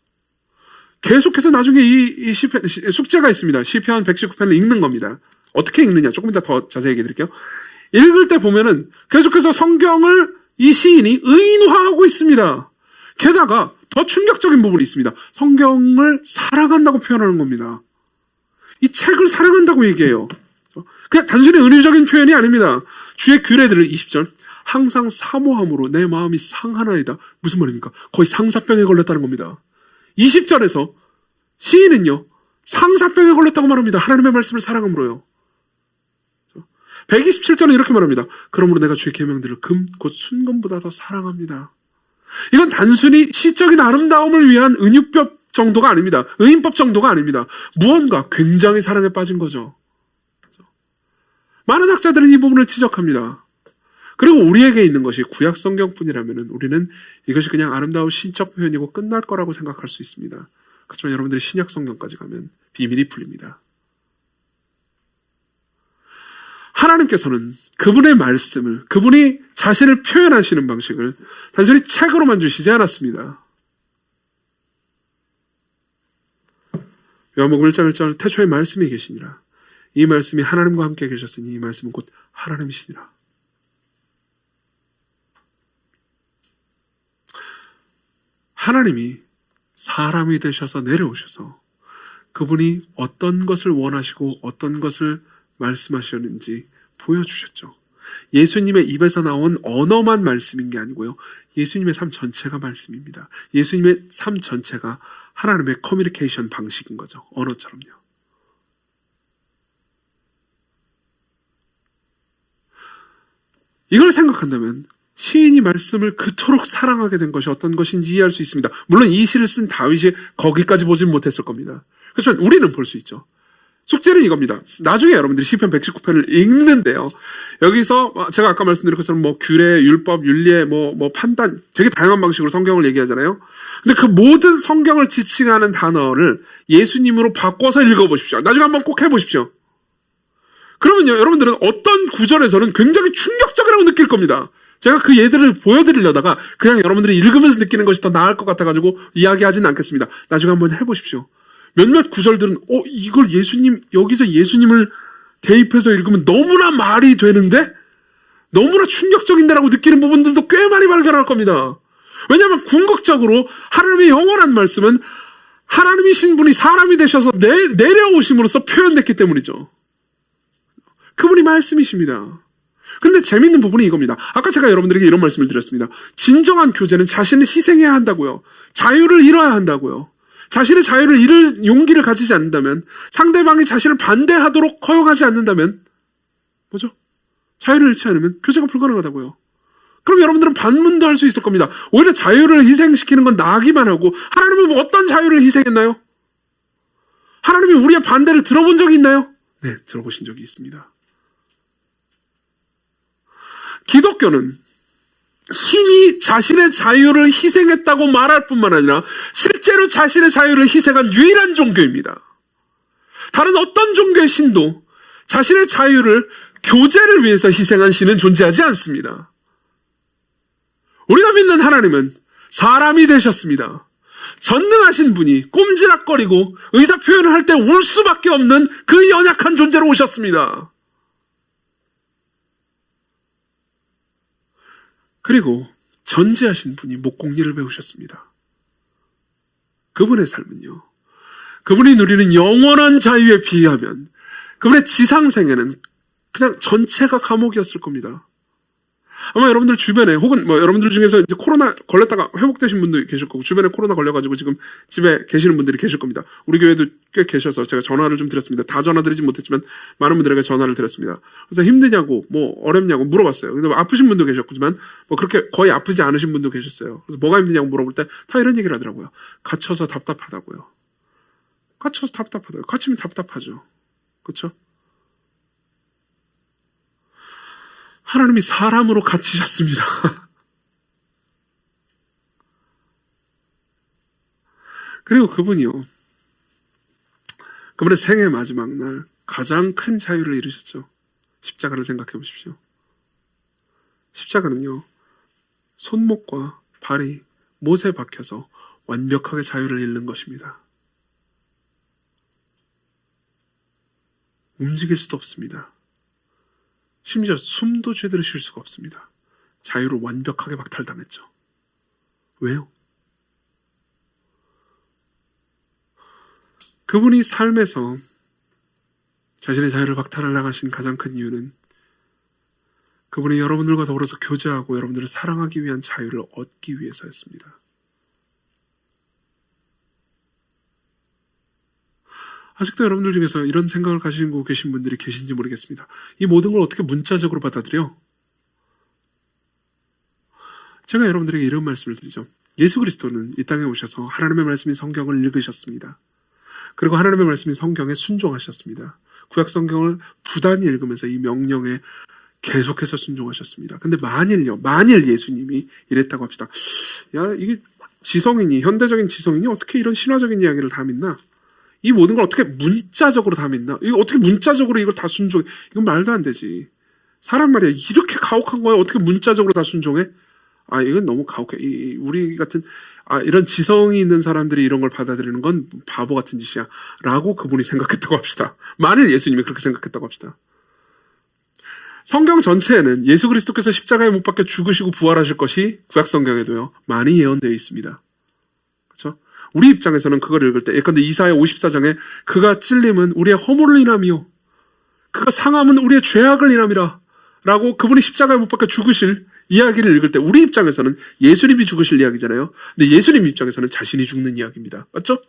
계속해서 나중에 이 시편, 숙제가 있습니다. 시편 119편을 읽는 겁니다. 어떻게 읽느냐 조금 이따 더 자세히 얘기해 드릴게요. 읽을 때 보면은 계속해서 성경을 이 시인이 의인화하고 있습니다. 게다가 더 충격적인 부분이 있습니다. 성경을 사랑한다고 표현하는 겁니다. 이 책을 사랑한다고 얘기해요. 그냥 단순히 은유적인 표현이 아닙니다. 주의 규례들을 20절 항상 사모함으로 내 마음이 상하나이다. 무슨 말입니까? 거의 상사병에 걸렸다는 겁니다. 20절에서 시인은요, 상사병에 걸렸다고 말합니다. 하나님의 말씀을 사랑함으로요. 127절은 이렇게 말합니다. 그러므로 내가 주의 계명들을 금 곧 순금보다 더 사랑합니다. 이건 단순히 시적인 아름다움을 위한 은유법 정도가 아닙니다. 의인법 정도가 아닙니다. 무언가 굉장히 사랑에 빠진 거죠. 많은 학자들은 이 부분을 지적합니다. 그리고 우리에게 있는 것이 구약 성경뿐이라면 우리는 이것이 그냥 아름다운 시적 표현이고 끝날 거라고 생각할 수 있습니다. 그렇지만 여러분들이 신약 성경까지 가면 비밀이 풀립니다. 하나님께서는 그분의 말씀을, 그분이 자신을 표현하시는 방식을 단순히 책으로만 주시지 않았습니다. 요한복음 1장 1절 태초에 말씀이 계시니라. 이 말씀이 하나님과 함께 계셨으니 이 말씀은 곧 하나님이시니라. 하나님이 사람이 되셔서 내려오셔서 그분이 어떤 것을 원하시고 어떤 것을 말씀하셨는지 보여주셨죠. 예수님의 입에서 나온 언어만 말씀인 게 아니고요. 예수님의 삶 전체가 말씀입니다. 예수님의 삶 전체가 하나님의 커뮤니케이션 방식인 거죠. 언어처럼요. 이걸 생각한다면 시인이 말씀을 그토록 사랑하게 된 것이 어떤 것인지 이해할 수 있습니다. 물론 이 시를 쓴 다윗이 거기까지 보진 못했을 겁니다. 그렇지만 우리는 볼 수 있죠. 숙제는 이겁니다. 나중에 여러분들이 시편 119편을 읽는데요. 여기서 제가 아까 말씀드린 것처럼 규례, 율법, 윤례, 판단 되게 다양한 방식으로 성경을 얘기하잖아요. 근데 그 모든 성경을 지칭하는 단어를 예수님으로 바꿔서 읽어보십시오. 나중에 한번 꼭 해보십시오. 그러면요, 여러분들은 어떤 구절에서는 굉장히 충격적이라고 느낄 겁니다. 제가 그 예들을 보여드리려다가 그냥 여러분들이 읽으면서 느끼는 것이 더 나을 것 같아가지고 이야기하지는 않겠습니다. 나중에 한번 해보십시오. 몇몇 구절들은 이걸 여기서 예수님을 대입해서 읽으면 너무나 말이 되는데? 너무나 충격적인데라고 느끼는 부분들도 꽤 많이 발견할 겁니다. 왜냐하면 궁극적으로 하나님의 영원한 말씀은 하나님이신 분이 사람이 되셔서 내려오심으로써 표현됐기 때문이죠. 그분이 말씀이십니다. 근데 재밌는 부분이 이겁니다. 아까 제가 여러분들에게 이런 말씀을 드렸습니다. 진정한 교제는 자신을 희생해야 한다고요. 자유를 잃어야 한다고요. 자신의 자유를 잃을 용기를 가지지 않는다면, 상대방이 자신을 반대하도록 허용하지 않는다면, 뭐죠? 자유를 잃지 않으면 교제가 불가능하다고요. 그럼 여러분들은 반문도 할 수 있을 겁니다. 오히려 자유를 희생시키는 건 나기만 하고, 하나님은 어떤 자유를 희생했나요? 하나님이 우리의 반대를 들어본 적이 있나요? 네, 들어보신 적이 있습니다. 기독교는 신이 자신의 자유를 희생했다고 말할 뿐만 아니라 실제로 자신의 자유를 희생한 유일한 종교입니다. 다른 어떤 종교의 신도 자신의 자유를 교제를 위해서 희생한 신은 존재하지 않습니다. 우리가 믿는 하나님은 사람이 되셨습니다. 전능하신 분이 꼼지락거리고 의사표현을 할 때 울 수밖에 없는 그 연약한 존재로 오셨습니다. 그리고 전지하신 분이 목공일을 배우셨습니다. 그분의 삶은요, 그분이 누리는 영원한 자유에 비하면 그분의 지상생애는 그냥 전체가 감옥이었을 겁니다. 아마 여러분들 주변에 혹은 여러분들 중에서 이제 코로나 걸렸다가 회복되신 분도 계실 거고 주변에 코로나 걸려가지고 지금 집에 계시는 분들이 계실 겁니다. 우리 교회도 꽤 계셔서 제가 전화를 좀 드렸습니다. 다 전화드리진 못했지만 많은 분들에게 전화를 드렸습니다. 그래서 힘드냐고 어렵냐고 물어봤어요. 근데 아프신 분도 계셨지만 그렇게 거의 아프지 않으신 분도 계셨어요. 그래서 뭐가 힘드냐고 물어볼 때 다 이런 얘기를 하더라고요. 갇혀서 답답하다고요. 갇혀서 답답하다고요. 갇히면 답답하죠. 그렇죠? 하나님이 사람으로 갇히셨습니다. 그리고 그분이요, 그분의 생애 마지막 날 가장 큰 자유를 이루셨죠. 십자가를 생각해 보십시오. 십자가는요, 손목과 발이 못에 박혀서 완벽하게 자유를 잃는 것입니다. 움직일 수도 없습니다. 심지어 숨도 제대로 쉴 수가 없습니다. 자유를 완벽하게 박탈당했죠. 왜요? 그분이 삶에서 자신의 자유를 박탈을 당하신 가장 큰 이유는 그분이 여러분들과 더불어서 교제하고 여러분들을 사랑하기 위한 자유를 얻기 위해서였습니다. 아직도 여러분들 중에서 이런 생각을 가지고 계신 분들이 계신지 모르겠습니다. 이 모든 걸 어떻게 문자적으로 받아들여? 제가 여러분들에게 이런 말씀을 드리죠. 예수 그리스도는 이 땅에 오셔서 하나님의 말씀인 성경을 읽으셨습니다. 그리고 하나님의 말씀인 성경에 순종하셨습니다. 구약 성경을 부단히 읽으면서 이 명령에 계속해서 순종하셨습니다. 근데 만일 예수님이 이랬다고 합시다. 야, 이게 현대적인 지성인이 어떻게 이런 신화적인 이야기를 다 믿나? 이 모든 걸 어떻게 문자적으로 다 믿나? 이거 어떻게 문자적으로 이걸 다 순종해? 이건 말도 안 되지. 사람 말이야. 이렇게 가혹한 거야. 어떻게 문자적으로 다 순종해? 이건 너무 가혹해. 우리 같은, 이런 지성이 있는 사람들이 이런 걸 받아들이는 건 바보 같은 짓이야. 라고 그분이 생각했다고 합시다. 만일 예수님이 그렇게 생각했다고 합시다. 성경 전체에는 예수 그리스도께서 십자가에 못 박혀 죽으시고 부활하실 것이 구약 성경에도요, 많이 예언되어 있습니다. 그렇죠? 우리 입장에서는 그걸 읽을 때, 예컨대 이사야 54장에 그가 찔림은 우리의 허물을 인함이요, 그가 상함은 우리의 죄악을 인함이라 라고 그분이 십자가에 못 박혀 죽으실 이야기를 읽을 때 우리 입장에서는 예수님이 죽으실 이야기잖아요. 근데 예수님 입장에서는 자신이 죽는 이야기입니다. 맞죠?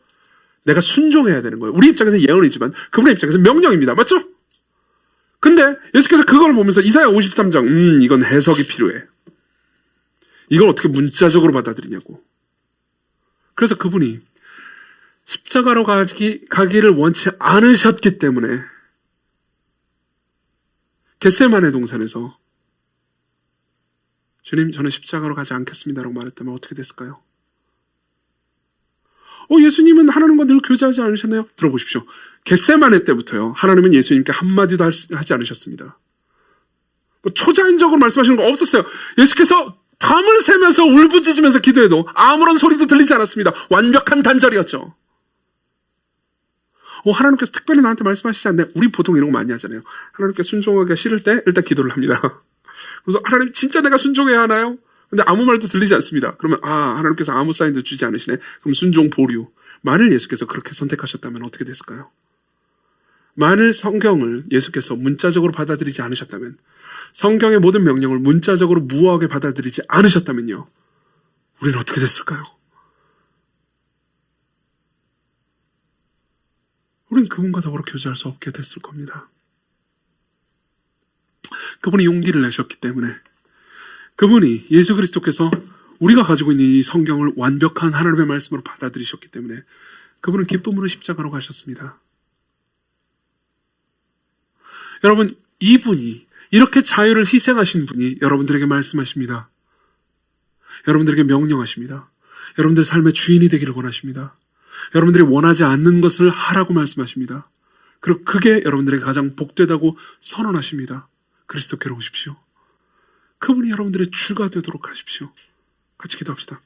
내가 순종해야 되는 거예요. 우리 입장에서는 예언이지만 그분의 입장에서는 명령입니다. 맞죠? 근데 예수께서 그걸 보면서 이사야 53장 이건 해석이 필요해. 이걸 어떻게 문자적으로 받아들이냐고. 그래서 그분이 십자가로 가기를 원치 않으셨기 때문에 겟세마네 동산에서 주님 저는 십자가로 가지 않겠습니다라고 말했다면 어떻게 됐을까요? 예수님은 하나님과 늘 교제하지 않으셨나요? 들어보십시오. 겟세마네 때부터요. 하나님은 예수님께 한마디도 하지 않으셨습니다. 초자연적으로 말씀하시는 거 없었어요. 예수께서 밤을 새면서 울부짖으면서 기도해도 아무런 소리도 들리지 않았습니다. 완벽한 단절이었죠. 하나님께서 특별히 나한테 말씀하시지 않네. 우리 보통 이런 거 많이 하잖아요. 하나님께 순종하기가 싫을 때 일단 기도를 합니다. 그래서 하나님 진짜 내가 순종해야 하나요? 근데 아무 말도 들리지 않습니다. 그러면 하나님께서 아무 사인도 주지 않으시네. 그럼 순종 보류. 만일 예수께서 그렇게 선택하셨다면 어떻게 됐을까요? 만일 성경을 예수께서 문자적으로 받아들이지 않으셨다면, 성경의 모든 명령을 문자적으로 무어하게 받아들이지 않으셨다면요, 우리는 어떻게 됐을까요? 우린 그분과 더불어 교제할 수 없게 됐을 겁니다. 그분이 용기를 내셨기 때문에, 그분이 예수 그리스도께서 우리가 가지고 있는 이 성경을 완벽한 하나님의 말씀으로 받아들이셨기 때문에 그분은 기쁨으로 십자가로 가셨습니다. 여러분, 이분이 이렇게 자유를 희생하신 분이 여러분들에게 말씀하십니다. 여러분들에게 명령하십니다. 여러분들 삶의 주인이 되기를 원하십니다. 여러분들이 원하지 않는 것을 하라고 말씀하십니다. 그리고 그게 여러분들에게 가장 복되다고 선언하십니다. 그리스도께로 오십시오. 그분이 여러분들의 주가 되도록 하십시오. 같이 기도합시다.